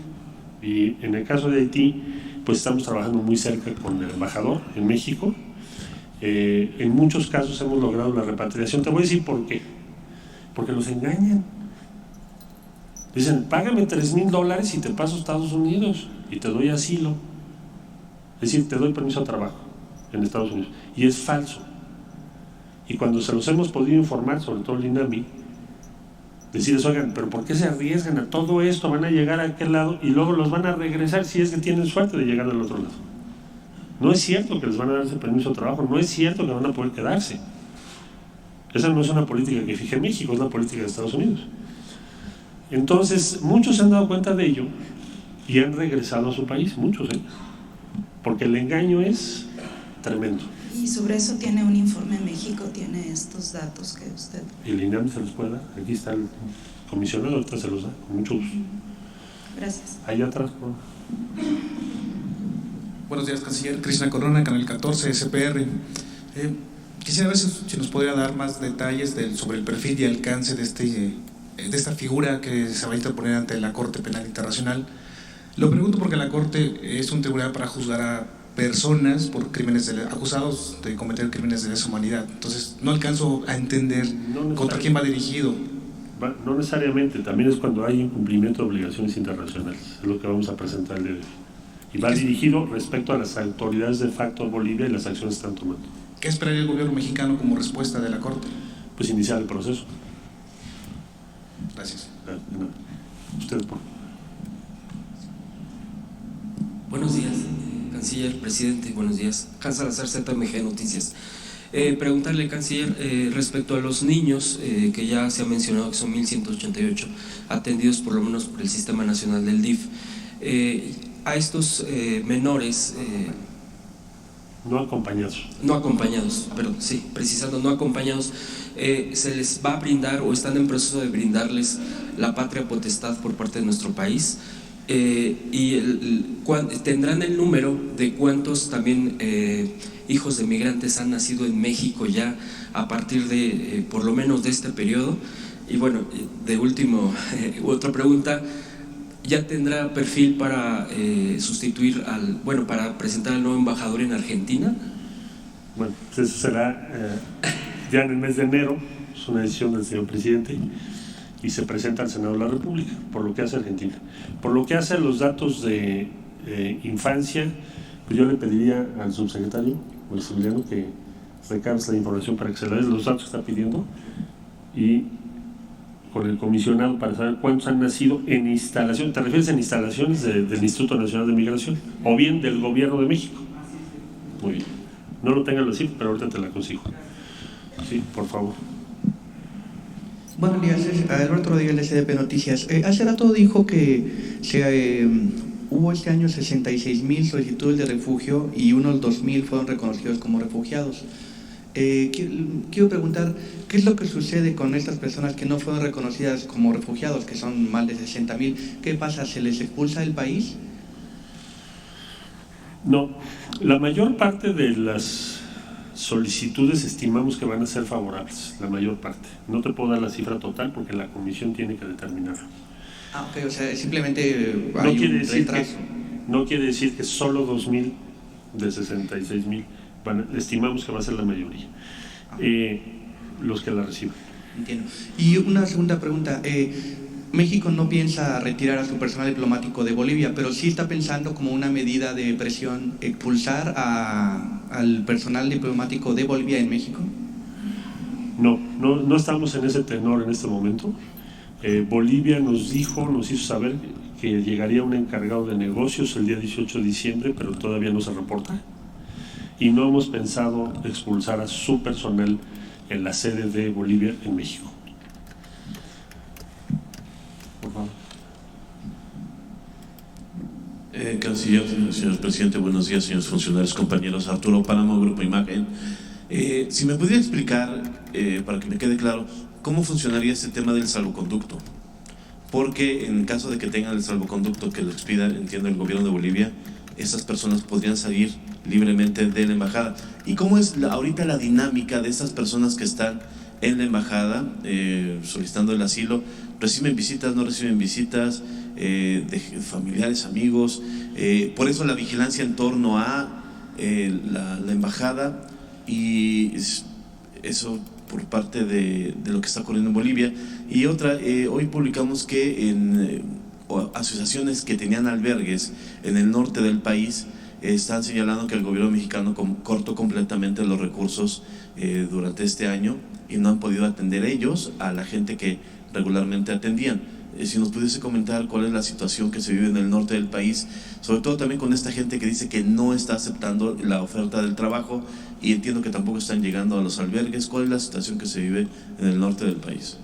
y en el caso de Haití pues estamos trabajando muy cerca con el embajador en México. En muchos casos hemos logrado la repatriación. Te voy a decir por qué. Porque los engañan. Dicen, págame $3,000 y te paso a Estados Unidos y te doy asilo, es decir, te doy permiso de trabajo en Estados Unidos, y es falso. Y cuando se los hemos podido informar, sobre todo el INAMI, decirles, oigan, pero ¿por qué se arriesgan a todo esto? Van a llegar a aquel lado y luego los van a regresar si es que tienen suerte de llegar del otro lado. No es cierto que les van a dar ese permiso de trabajo, no es cierto que van a poder quedarse. Esa no es una política que fije México, es la política de Estados Unidos. Entonces, muchos se han dado cuenta de ello y han regresado a su país, muchos, porque el engaño es tremendo. Y sobre eso tiene un informe en México, tiene estos datos que usted... El INAMI se los puede dar, aquí está el comisionado, ahorita se los da, con mucho gusto. Gracias. Allá atrás, ¿no? Buenos días, canciller. Krishna Corona, Canal 14, SPR. Quisiera ver si nos podría dar más detalles sobre el perfil y alcance de esta figura que se va a interponer ante la Corte Penal Internacional. Lo pregunto porque la Corte es un tribunal para juzgar a personas por acusados de cometer crímenes de lesa humanidad. Entonces no alcanzo a entender contra quién va dirigido. No necesariamente, también es cuando hay incumplimiento de obligaciones internacionales, es lo que vamos a presentar el día de hoy. Y va dirigido respecto a las autoridades de facto de Bolivia y las acciones que están tomando. ¿Qué esperaría el gobierno mexicano como respuesta de la Corte? Pues iniciar el proceso. Gracias. Usted, por favor. Buenos días, canciller, presidente, buenos días. Hans Salazar, ZMG Noticias. Preguntarle, canciller, respecto a los niños, que ya se ha mencionado que son 1.188 atendidos por lo menos por el Sistema Nacional del DIF. A estos menores... no acompañados. No acompañados, perdón, sí, precisando, no acompañados, ¿se les va a brindar o están en proceso de brindarles la patria potestad por parte de nuestro país? ¿Tendrán el número de cuántos también hijos de migrantes han nacido en México ya a partir de por lo menos de este periodo? Y bueno, de último, otra pregunta, ¿ya tendrá perfil para sustituir para presentar al nuevo embajador en Argentina? Bueno, pues eso será ya en el mes de enero, es una decisión del señor presidente, y se presenta al Senado de la República, por lo que hace Argentina. Por lo que hace a los datos de infancia, pues yo le pediría al subsecretario, Maximiliano, que recabe la información para que se le dé los datos que está pidiendo, y con el comisionado para saber cuántos han nacido en instalaciones. ¿Te refieres en instalaciones del Instituto Nacional de Migración o bien del Gobierno de México? Muy bien, no lo tengan así, pero ahorita te la consigo. Sí, por favor. Buenos días, Alberto Rodríguez de SDP Noticias. Hace rato dijo que hubo este año 66,000 solicitudes de refugio y unos 2,000 fueron reconocidos como refugiados. Quiero preguntar, ¿qué es lo que sucede con estas personas que no fueron reconocidas como refugiados, que son más de 60,000? ¿Qué pasa? ¿Se les expulsa del país? No, la mayor parte de las solicitudes estimamos que van a ser favorables, la mayor parte. No te puedo dar la cifra total porque la comisión tiene que determinarlo. Ah, ok, o sea, simplemente hay un retraso. No quiere decir que solo 2,000 de 66,000 estimamos que va a ser la mayoría los que la reciban. Entiendo. Y una segunda pregunta. México no piensa retirar a su personal diplomático de Bolivia, pero sí está pensando como una medida de presión expulsar al personal diplomático de Bolivia en México. No estamos en ese tenor en este momento. Bolivia nos hizo saber que llegaría un encargado de negocios el día 18 de diciembre, pero todavía no se reporta. Y no hemos pensado expulsar a su personal en la sede de Bolivia en México. Por favor. Canciller, señor presidente, buenos días, señores funcionarios, compañeros. Arturo Páramo, Grupo Imagen. Si me pudiera explicar, para que me quede claro, cómo funcionaría este tema del salvoconducto. Porque en caso de que tengan el salvoconducto que lo expida, entiendo, el gobierno de Bolivia, esas personas podrían salir libremente de la embajada. ¿Y cómo es ahorita la dinámica de esas personas que están en la embajada solicitando el asilo? ¿Reciben visitas, no reciben visitas de familiares, amigos? Por eso la vigilancia en torno a la embajada, y eso por parte de lo que está ocurriendo en Bolivia. Y otra, hoy publicamos que en asociaciones que tenían albergues en el norte del país están señalando que el gobierno mexicano cortó completamente los recursos durante este año y no han podido atender ellos a la gente que regularmente atendían. Si nos pudiese comentar cuál es la situación que se vive en el norte del país, sobre todo también con esta gente que dice que no está aceptando la oferta del trabajo, y entiendo que tampoco están llegando a los albergues. ¿Cuál es la situación que se vive en el norte del país?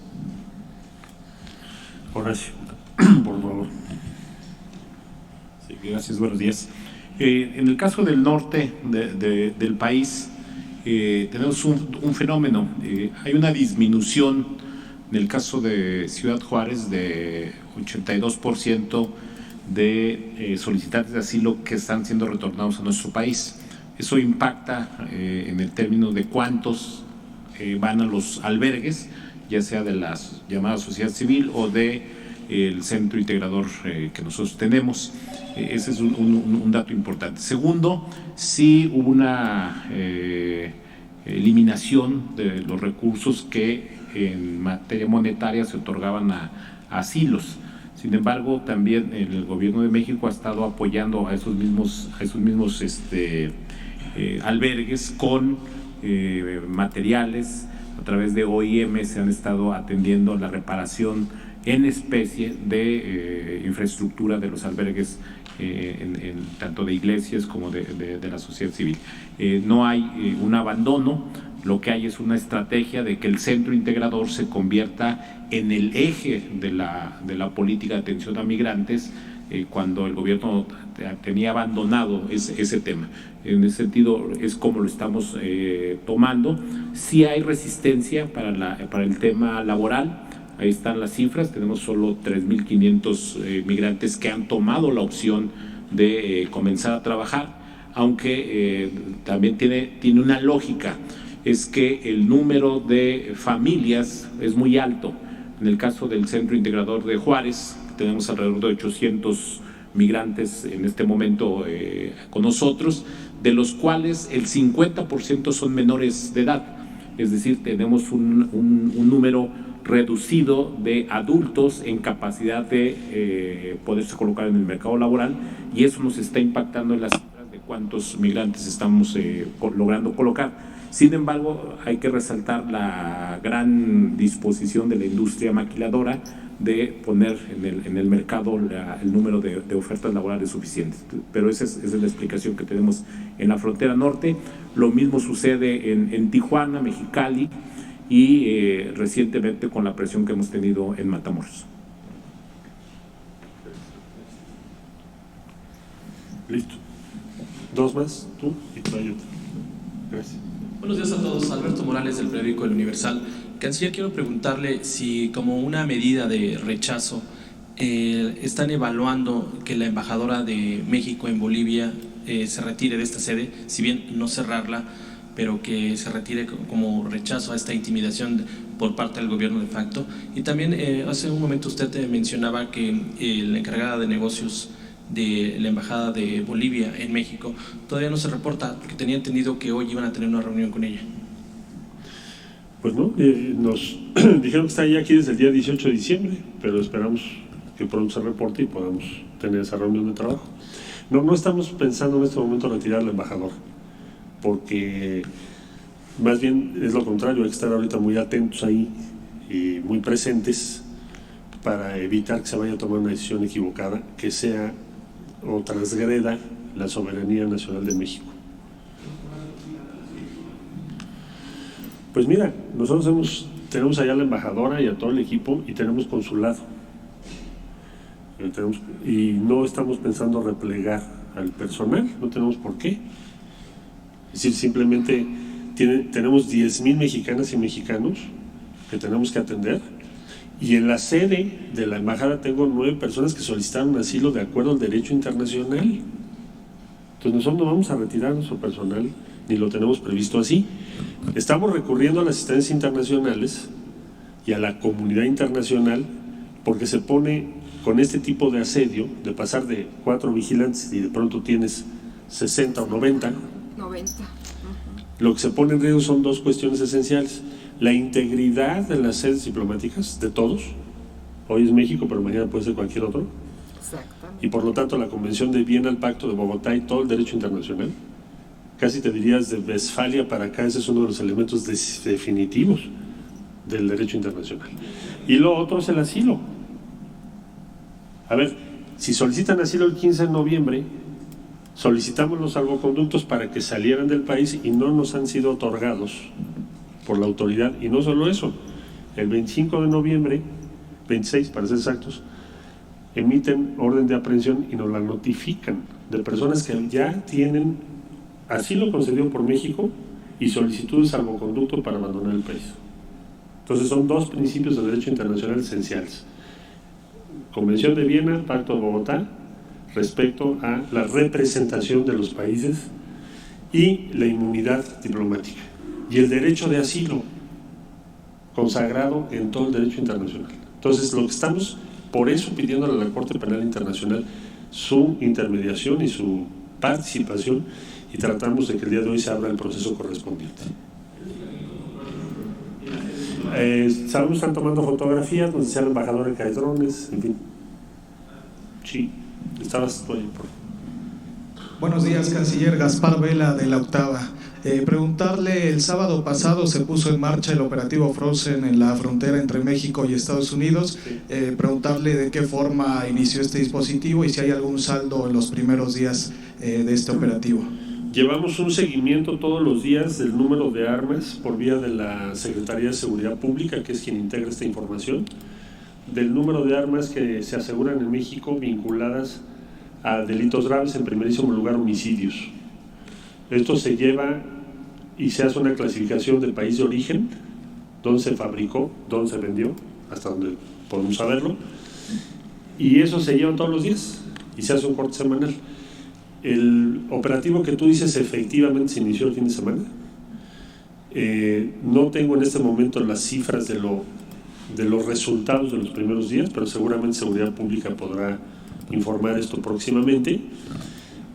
Horacio, por favor. Sí, gracias, buenos días. En el caso del norte del país, tenemos un fenómeno. Hay una disminución en el caso de Ciudad Juárez de 82% de solicitantes de asilo que están siendo retornados a nuestro país. Eso impacta en el término de cuántos van a los albergues, ya sea de las llamadas sociedad civil o de el centro integrador que nosotros tenemos. Ese es un dato importante. Segundo, sí hubo una eliminación de los recursos que en materia monetaria se otorgaban a asilos. Sin embargo, también el gobierno de México ha estado apoyando a esos mismos albergues con materiales. A través de OIM se han estado atendiendo la reparación en especie de infraestructura de los albergues, tanto de iglesias como de la sociedad civil. No hay un abandono, lo que hay es una estrategia de que el centro integrador se convierta en el eje de la política de atención a migrantes, cuando el gobierno tenía abandonado ese tema. En ese sentido es como lo estamos tomando. Sí hay resistencia para el tema laboral. Ahí están las cifras, tenemos solo 3.500 migrantes que han tomado la opción de comenzar a trabajar, aunque también tiene una lógica, es que el número de familias es muy alto. En el caso del Centro Integrador de Juárez, tenemos alrededor de 800 migrantes en este momento con nosotros, de los cuales el 50% son menores de edad, es decir, tenemos un número reducido de adultos en capacidad de poderse colocar en el mercado laboral, y eso nos está impactando en las cifras de cuántos migrantes estamos logrando colocar. Sin embargo, hay que resaltar la gran disposición de la industria maquiladora de poner en el mercado el número de ofertas laborales suficientes. Pero esa es la explicación que tenemos en la frontera norte. Lo mismo sucede en Tijuana, Mexicali, y recientemente con la presión que hemos tenido en Matamoros. Listo. Dos más, tú y tú. Gracias. Buenos días a todos. Alberto Morales, del periódico El Universal. Canciller, quiero preguntarle si, como una medida de rechazo, están evaluando que la embajadora de México en Bolivia se retire de esta sede, si bien no cerrarla, pero que se retire como rechazo a esta intimidación por parte del gobierno de facto. Y también hace un momento usted mencionaba que la encargada de negocios de la embajada de Bolivia en México todavía no se reporta, porque tenía entendido que hoy iban a tener una reunión con ella. Pues no, nos dijeron que está ya aquí desde el día 18 de diciembre, pero esperamos que pronto se reporte y podamos tener esa reunión de trabajo. No estamos pensando en este momento retirar al embajador, porque más bien es lo contrario, hay que estar ahorita muy atentos ahí y muy presentes para evitar que se vaya a tomar una decisión equivocada que sea o transgreda la soberanía nacional de México. Pues mira, nosotros tenemos allá a la embajadora y a todo el equipo y tenemos consulado. Y no estamos pensando replegar al personal, no tenemos por qué. Es decir, simplemente tenemos 10,000 mexicanas y mexicanos que tenemos que atender, y en la sede de la embajada tengo 9 personas que solicitaron asilo de acuerdo al derecho internacional. Entonces nosotros no vamos a retirar nuestro personal, ni lo tenemos previsto así. Estamos recurriendo a las instancias internacionales y a la comunidad internacional, porque se pone con este tipo de asedio, de pasar de 4 vigilantes y de pronto tienes 60 o 90. Lo que se pone en riesgo son 2 cuestiones esenciales: la integridad de las sedes diplomáticas de todos, hoy es México pero mañana puede ser cualquier otro, y por lo tanto la Convención de Viena, el Pacto de Bogotá y todo el derecho internacional, casi te dirías de Westfalia para acá, ese es uno de los elementos definitivos del derecho internacional. Y lo otro es el asilo. A ver, si solicitan asilo el 15 de noviembre, solicitamos los salvoconductos para que salieran del país y no nos han sido otorgados por la autoridad. Y no solo eso, el 25 de noviembre, 26 para ser exactos, emiten orden de aprehensión y nos la notifican de personas que ya tienen asilo concedido por México y solicitud de salvoconducto para abandonar el país. Entonces son 2 principios de derecho internacional esenciales: Convención de Viena, Pacto de Bogotá, respecto a la representación de los países, y la inmunidad diplomática y el derecho de asilo consagrado en todo el derecho internacional. Entonces lo que estamos por eso pidiéndole a la Corte Penal Internacional su intermediación y su participación, y tratamos de que el día de hoy se abra el proceso correspondiente. Sabemos que están tomando fotografías, nos decía el embajador que hay drones, en fin. Sí, estabas tú ahí. Buenos días, canciller. Gaspar Vela, de La Octava. Preguntarle, el sábado pasado se puso en marcha el operativo Frozen en la frontera entre México y Estados Unidos. Preguntarle de qué forma inició este dispositivo y si hay algún saldo en los primeros días de este operativo. Llevamos un seguimiento todos los días del número de armas por vía de la Secretaría de Seguridad Pública, que es quien integra esta información, del número de armas que se aseguran en México vinculadas a delitos graves, en primerísimo lugar homicidios. Esto se lleva y se hace una clasificación de país de origen, dónde se fabricó, dónde se vendió, hasta donde podemos saberlo, y eso se lleva todos los días y se hace un corte semanal. El operativo que tú dices efectivamente se inició el fin de semana. No tengo en este momento las cifras de los resultados de los primeros días, pero seguramente Seguridad Pública podrá informar esto próximamente.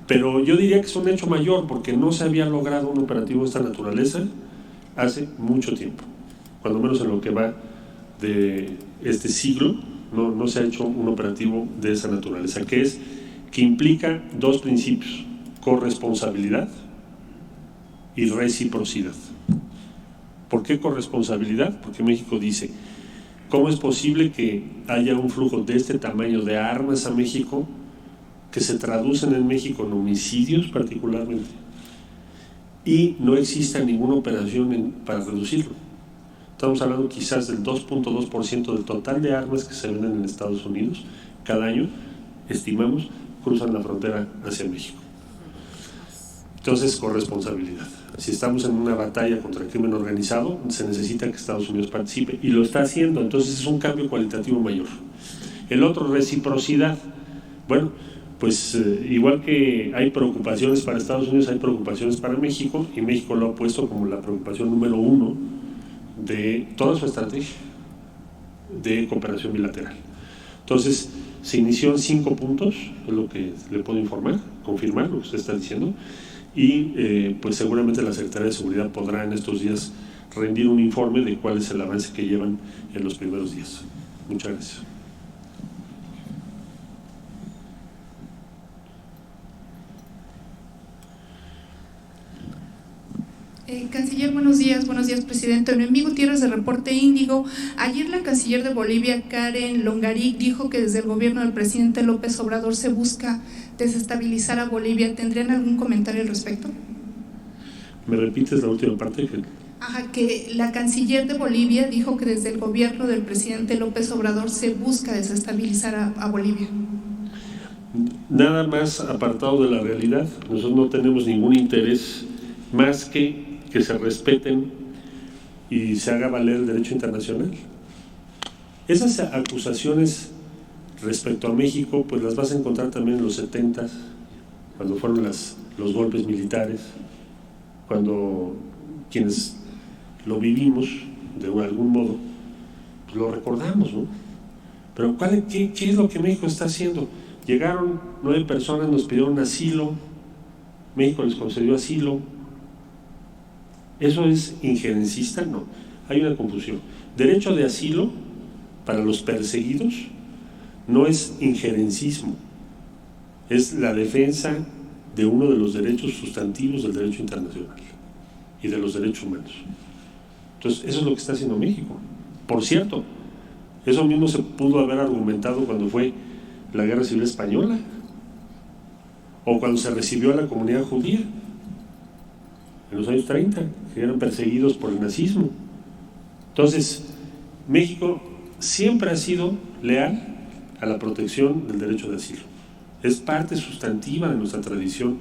Pero yo diría que es un hecho mayor, porque no se había logrado un operativo de esta naturaleza hace mucho tiempo, cuando menos en lo que va de este siglo. No se ha hecho un operativo de esa naturaleza, que implica 2 principios: corresponsabilidad y reciprocidad. ¿Por qué corresponsabilidad? Porque México dice: ¿cómo es posible que haya un flujo de este tamaño de armas a México que se traducen en México en homicidios particularmente, y no exista ninguna operación para reducirlo? Estamos hablando quizás del 2.2% del total de armas que se venden en Estados Unidos cada año, estimamos, cruzan la frontera hacia México. Entonces, corresponsabilidad. Si estamos en una batalla contra el crimen organizado, se necesita que Estados Unidos participe, y lo está haciendo. Entonces es un cambio cualitativo mayor. El otro, reciprocidad. Bueno, pues igual que hay preocupaciones para Estados Unidos, hay preocupaciones para México, y México lo ha puesto como la preocupación número 1 de toda su estrategia de cooperación bilateral. Entonces se inició en 5 puntos, es lo que le puedo informar, confirmar lo que usted está diciendo, y pues seguramente la Secretaría de Seguridad podrá en estos días rendir un informe de cuál es el avance que llevan en los primeros días. Muchas gracias. Canciller, buenos días, presidente. Noemí Gutiérrez de Reporte Índigo. Ayer la canciller de Bolivia, Karen Longarik, dijo que desde el gobierno del presidente López Obrador se busca desestabilizar a Bolivia. ¿Tendrían algún comentario al respecto? ¿Me repites la última parte? Ajá, que la canciller de Bolivia dijo que desde el gobierno del presidente López Obrador se busca desestabilizar a Bolivia. Nada más apartado de la realidad. Nosotros no tenemos ningún interés más que se respeten y se haga valer el derecho internacional. Esas acusaciones respecto a México, pues las vas a encontrar también en los 70s, cuando fueron los golpes militares, cuando quienes lo vivimos de algún modo, pues lo recordamos, ¿no? Pero ¿qué es lo que México está haciendo? Llegaron 9 personas, nos pidieron asilo, México les concedió asilo. ¿Eso es injerencista? No, hay una confusión. Derecho de asilo para los perseguidos no es injerencismo, es la defensa de uno de los derechos sustantivos del derecho internacional y de los derechos humanos. Entonces, eso es lo que está haciendo México. Por cierto, eso mismo se pudo haber argumentado cuando fue la Guerra Civil Española o cuando se recibió a la comunidad judía en los años 30, que eran perseguidos por el nazismo. Entonces, México siempre ha sido leal a la protección del derecho de asilo. Es parte sustantiva de nuestra tradición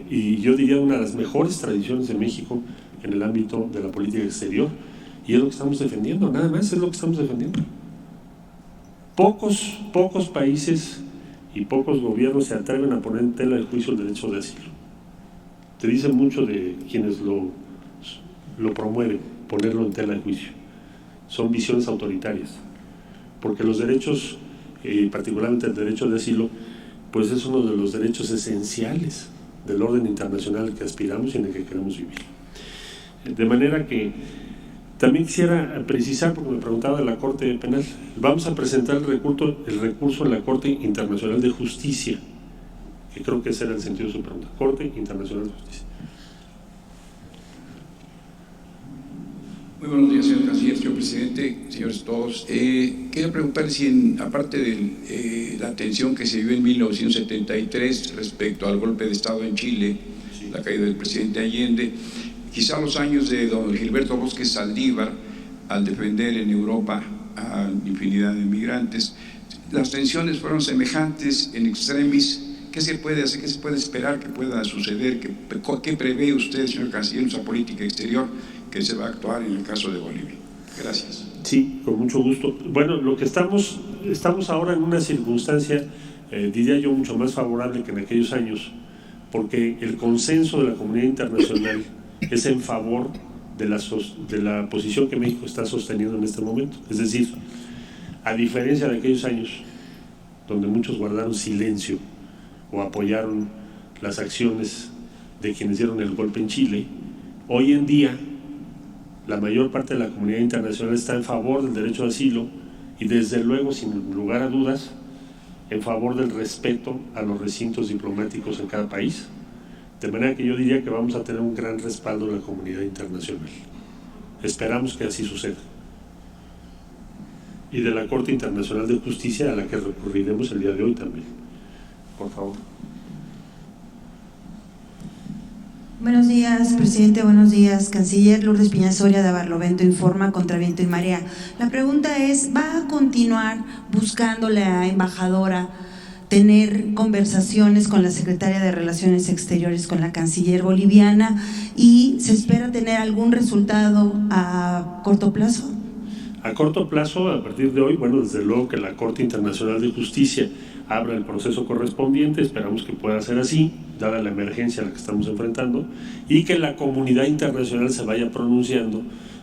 y yo diría una de las mejores tradiciones de México en el ámbito de la política exterior, y es lo que estamos defendiendo, nada más es lo que estamos defendiendo. Pocos países y pocos gobiernos se atreven a poner en tela de juicio el derecho de asilo. Te dicen mucho de quienes lo promueven, ponerlo en tela de juicio. Son visiones autoritarias, porque los derechos, particularmente el derecho de asilo, pues es uno de los derechos esenciales del orden internacional que aspiramos y en el que queremos vivir. De manera que también quisiera precisar, porque me preguntaba de la Corte Penal, vamos a presentar el recurso en la Corte Internacional de Justicia, que creo que ese era el sentido de su pregunta, Corte Internacional de Justicia. Muy buenos días, señor canciller, señor presidente, señores todos. Quería preguntarle si, aparte de la tensión que se vivió en 1973 respecto al golpe de Estado en Chile, la caída del presidente Allende, quizá los años de don Gilberto Bosques Saldívar, al defender en Europa a infinidad de migrantes, las tensiones fueron semejantes en extremis. ¿Qué se puede hacer? ¿Qué se puede esperar que pueda suceder? ¿Qué prevé usted, señor canciller, en su política exterior que se va a actuar en el caso de Bolivia? Gracias. Sí, con mucho gusto. Bueno, lo que estamos ahora en una circunstancia, diría yo, mucho más favorable que en aquellos años, porque el consenso de la comunidad internacional es en favor de la posición que México está sosteniendo en este momento. Es decir, a diferencia de aquellos años donde muchos guardaron silencio o apoyaron las acciones de quienes dieron el golpe en Chile, hoy en día la mayor parte de la comunidad internacional está en favor del derecho de asilo y desde luego, sin lugar a dudas, en favor del respeto a los recintos diplomáticos en cada país. De manera que yo diría que vamos a tener un gran respaldo de la comunidad internacional. Esperamos que así suceda. Y de la Corte Internacional de Justicia, a la que recurriremos el día de hoy también. Por favor. Buenos días, presidente. Buenos días, canciller. Lourdes Piñasoria de Barlovento Informa, contra viento y marea. La pregunta es, ¿va a continuar buscando la embajadora tener conversaciones con la secretaria de Relaciones Exteriores, con la canciller boliviana, y se espera tener algún resultado a corto plazo? A corto plazo, a partir de hoy, bueno, desde luego que la Corte Internacional de Justicia abra el proceso correspondiente, esperamos que pueda ser así, dada la emergencia a la que estamos enfrentando, y que la comunidad internacional se vaya pronunciando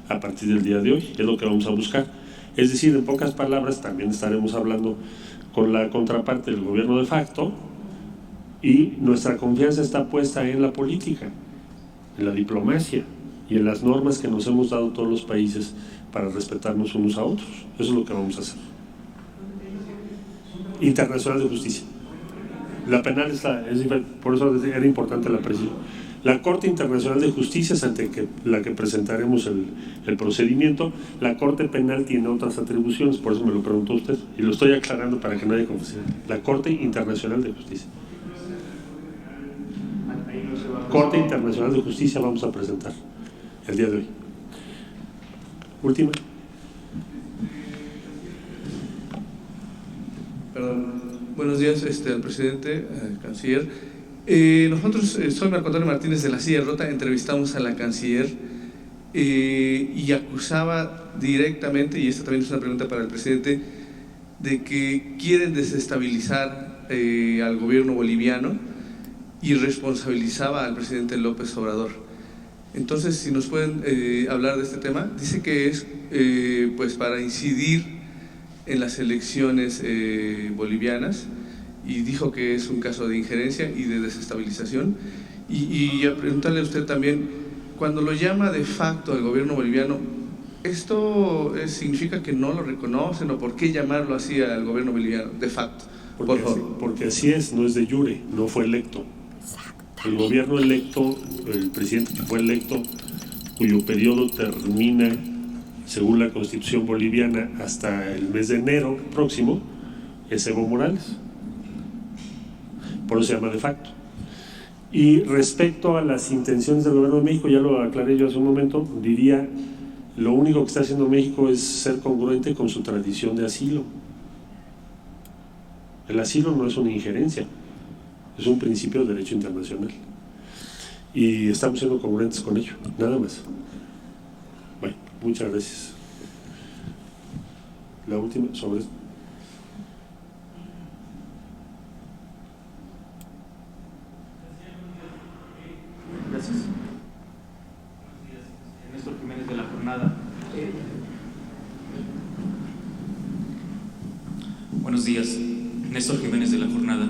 a partir del día de hoy, es lo que vamos a buscar. Es decir, en pocas palabras, también estaremos hablando con la contraparte del gobierno de facto, y nuestra confianza está puesta en la política, en la diplomacia, y en las normas que nos hemos dado todos los países para respetarnos unos a otros. Eso es lo que vamos a hacer. Internacional de Justicia. La penal es diferente, por eso era importante la precisión. La Corte Internacional de Justicia es ante la que presentaremos el procedimiento. La Corte Penal tiene otras atribuciones, por eso me lo preguntó usted, y lo estoy aclarando para que no haya confusión. La Corte Internacional de Justicia. Corte Internacional de Justicia vamos a presentar el día de hoy. Última. Perdón. Buenos días al presidente, al canciller. Nosotros, soy Marco Antonio Martínez de la Silla Rota, entrevistamos a la canciller y acusaba directamente, y esta también es una pregunta para el presidente, de que quieren desestabilizar al gobierno boliviano y responsabilizaba al presidente López Obrador. Entonces, si nos pueden hablar de este tema. Dice que es pues para incidir en las elecciones bolivianas, y dijo que es un caso de injerencia y de desestabilización. Y a preguntarle a usted también, cuando lo llama de facto al gobierno boliviano, ¿esto significa que no lo reconocen, o por qué llamarlo así al gobierno boliviano de facto? Por favor. Porque así es, no es de jure, no fue electo. El gobierno electo, el presidente que fue electo, cuyo periodo termina, según la Constitución boliviana, hasta el mes de enero próximo, es Evo Morales. Por eso se llama de facto. Y respecto a las intenciones del gobierno de México, ya lo aclaré yo hace un momento, diría, lo único que está haciendo México es ser congruente con su tradición de asilo. El asilo no es una injerencia, es un principio de derecho internacional. Y estamos siendo congruentes con ello, nada más. Bueno, muchas gracias. La última, sobre esto. Gracias. Néstor Jiménez de La Jornada. Buenos días, Néstor Jiménez de La Jornada.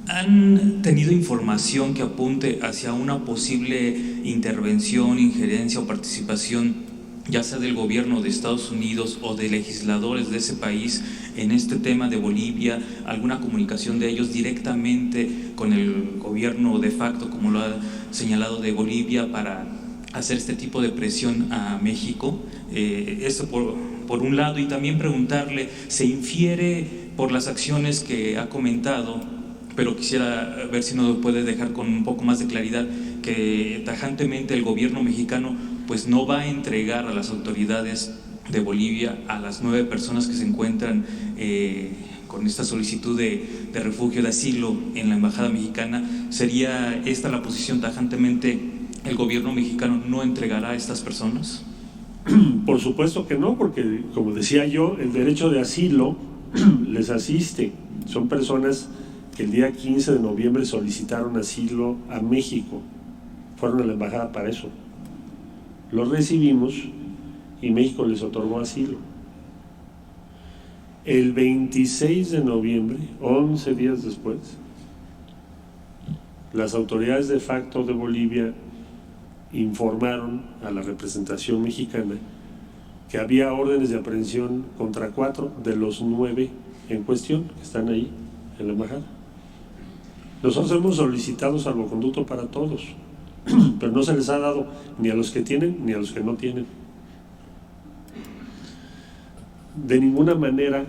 ¿Han tenido información que apunte hacia una posible intervención, injerencia o participación, ya sea del gobierno de Estados Unidos o de legisladores de ese país, en este tema de Bolivia? ¿Alguna comunicación de ellos directamente con el gobierno de facto, como lo ha señalado, de Bolivia, para hacer este tipo de presión a México? Esto por un lado. Y también preguntarle, se infiere por las acciones que ha comentado, pero quisiera ver si nos puede dejar con un poco más de claridad, que tajantemente el gobierno mexicano pues no va a entregar a las autoridades de Bolivia a las 9 personas que se encuentran con esta solicitud de refugio, de asilo en la embajada mexicana. ¿Sería esta la posición tajantemente? ¿El gobierno mexicano no entregará a estas personas? Por supuesto que no, porque como decía yo, el derecho de asilo les asiste. Son personas que el día 15 de noviembre solicitaron asilo a México, fueron a la embajada para eso. Los recibimos y México les otorgó asilo. El 26 de noviembre, 11 días después, las autoridades de facto de Bolivia informaron a la representación mexicana que había órdenes de aprehensión contra 4 de los 9 en cuestión, que están ahí en la embajada. Nosotros hemos solicitado salvoconducto para todos, pero no se les ha dado ni a los que tienen ni a los que no tienen. De ninguna manera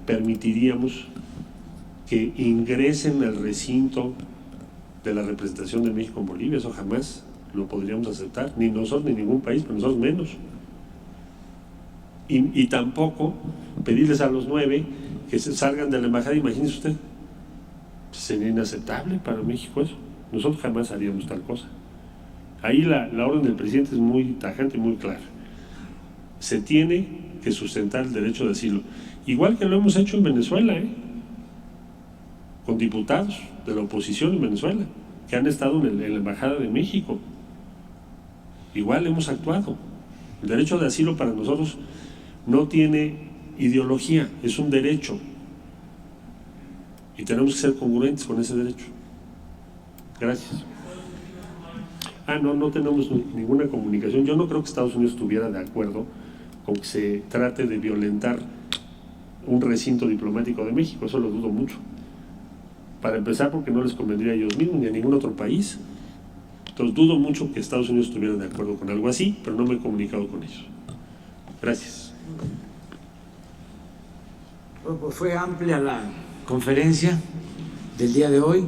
permitiríamos que ingresen al recinto de la representación de México en Bolivia. Eso jamás lo podríamos aceptar, ni nosotros ni ningún país, pero nosotros menos. Y tampoco pedirles a los 9 que se salgan de la embajada. Imagínese usted, sería inaceptable para México eso. Nosotros jamás haríamos tal cosa. Ahí la orden del presidente es muy tajante y muy clara. Se tiene que sustentar el derecho de asilo, igual que lo hemos hecho en Venezuela, con diputados de la oposición en Venezuela que han estado en la embajada de México. Igual hemos actuado. El derecho de asilo para nosotros no tiene ideología, es un derecho, y tenemos que ser congruentes con ese derecho. Gracias. No tenemos ninguna comunicación. Yo no creo que Estados Unidos estuviera de acuerdo con que se trate de violentar un recinto diplomático de México, eso lo dudo mucho. Para empezar, porque no les convendría a ellos mismos ni a ningún otro país. Entonces dudo mucho que Estados Unidos estuviera de acuerdo con algo así, pero no me he comunicado con ellos. Gracias. Bueno, pues fue amplia la conferencia del día de hoy.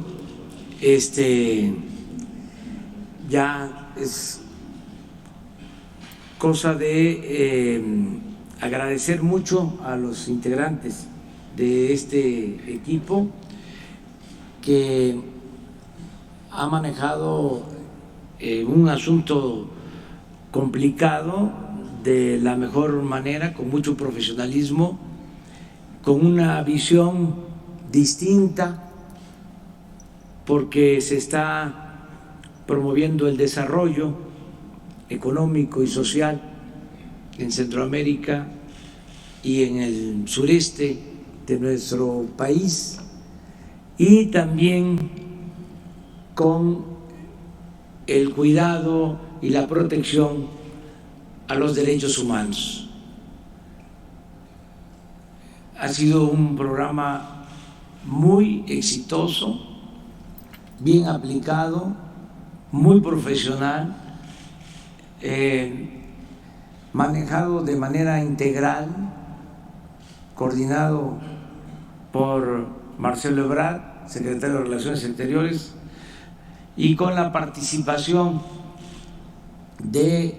Ya es cosa de agradecer mucho a los integrantes de este equipo que ha manejado un asunto complicado de la mejor manera, con mucho profesionalismo, con una visión distinta, porque se está promoviendo el desarrollo económico y social en Centroamérica y en el sureste de nuestro país, y también con el cuidado y la protección a los derechos humanos. Ha sido un programa muy exitoso, bien aplicado, muy profesional, manejado de manera integral, coordinado por Marcelo Ebrard, secretario de Relaciones Exteriores, y con la participación de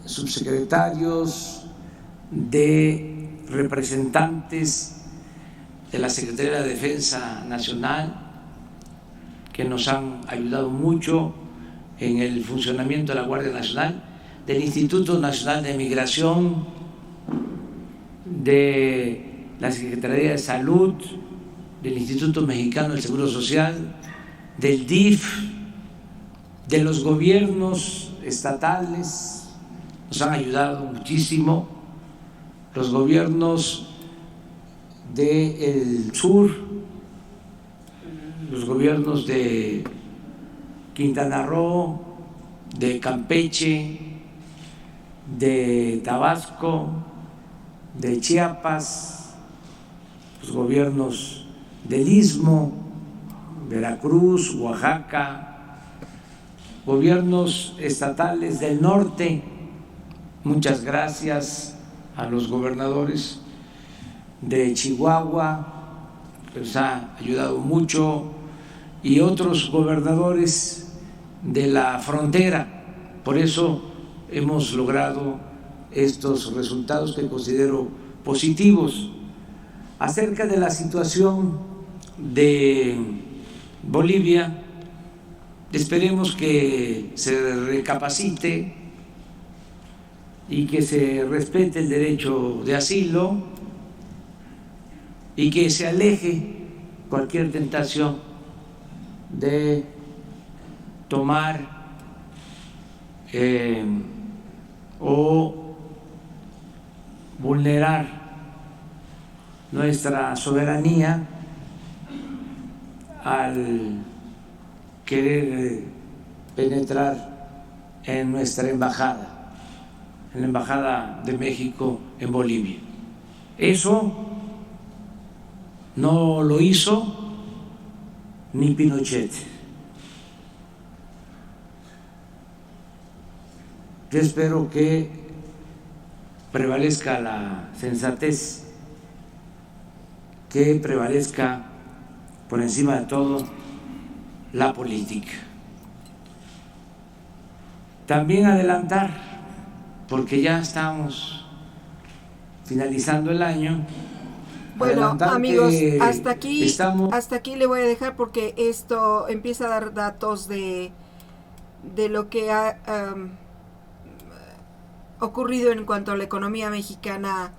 subsecretarios, de representantes de la Secretaría de Defensa Nacional, que nos han ayudado mucho en el funcionamiento de la Guardia Nacional, del Instituto Nacional de Migración, de la Secretaría de Salud, del Instituto Mexicano del Seguro Social, del DIF, de los gobiernos estatales, nos han ayudado muchísimo, los gobiernos del sur, los gobiernos de Quintana Roo, de Campeche, de Tabasco, de Chiapas, los gobiernos del Istmo, Veracruz, Oaxaca, gobiernos estatales del norte. Muchas gracias a los gobernadores de Chihuahua, que nos ha ayudado mucho, y otros gobernadores de la frontera. Por eso hemos logrado estos resultados que considero positivos. Acerca de la situación de Bolivia, esperemos que se recapacite y que se respete el derecho de asilo y que se aleje cualquier tentación de tomar o vulnerar nuestra soberanía al querer penetrar en nuestra embajada, en la Embajada de México en Bolivia. Eso no lo hizo ni Pinochet. Yo espero que prevalezca la sensatez, que prevalezca por encima de todo la política. También adelantar, porque ya estamos finalizando el año. Bueno, amigos, hasta aquí le voy a dejar, porque esto empieza a dar datos de lo que ha ocurrido en cuanto a la economía mexicana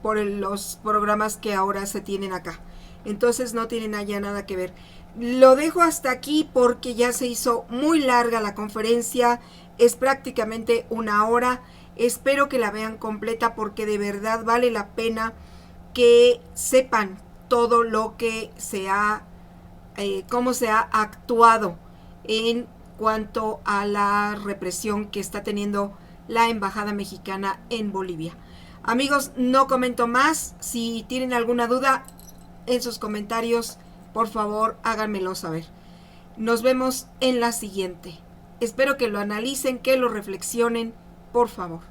por los programas que ahora se tienen acá. Entonces no tienen allá nada que ver. Lo dejo hasta aquí porque ya se hizo muy larga la conferencia, es prácticamente 1 hora. Espero que la vean completa porque de verdad vale la pena que sepan todo lo que se ha, cómo se ha actuado en cuanto a la represión que está teniendo la embajada mexicana en Bolivia. Amigos, no comento más. Si tienen alguna duda en sus comentarios, por favor háganmelo saber. Nos vemos en la siguiente. Espero que lo analicen, que lo reflexionen, por favor.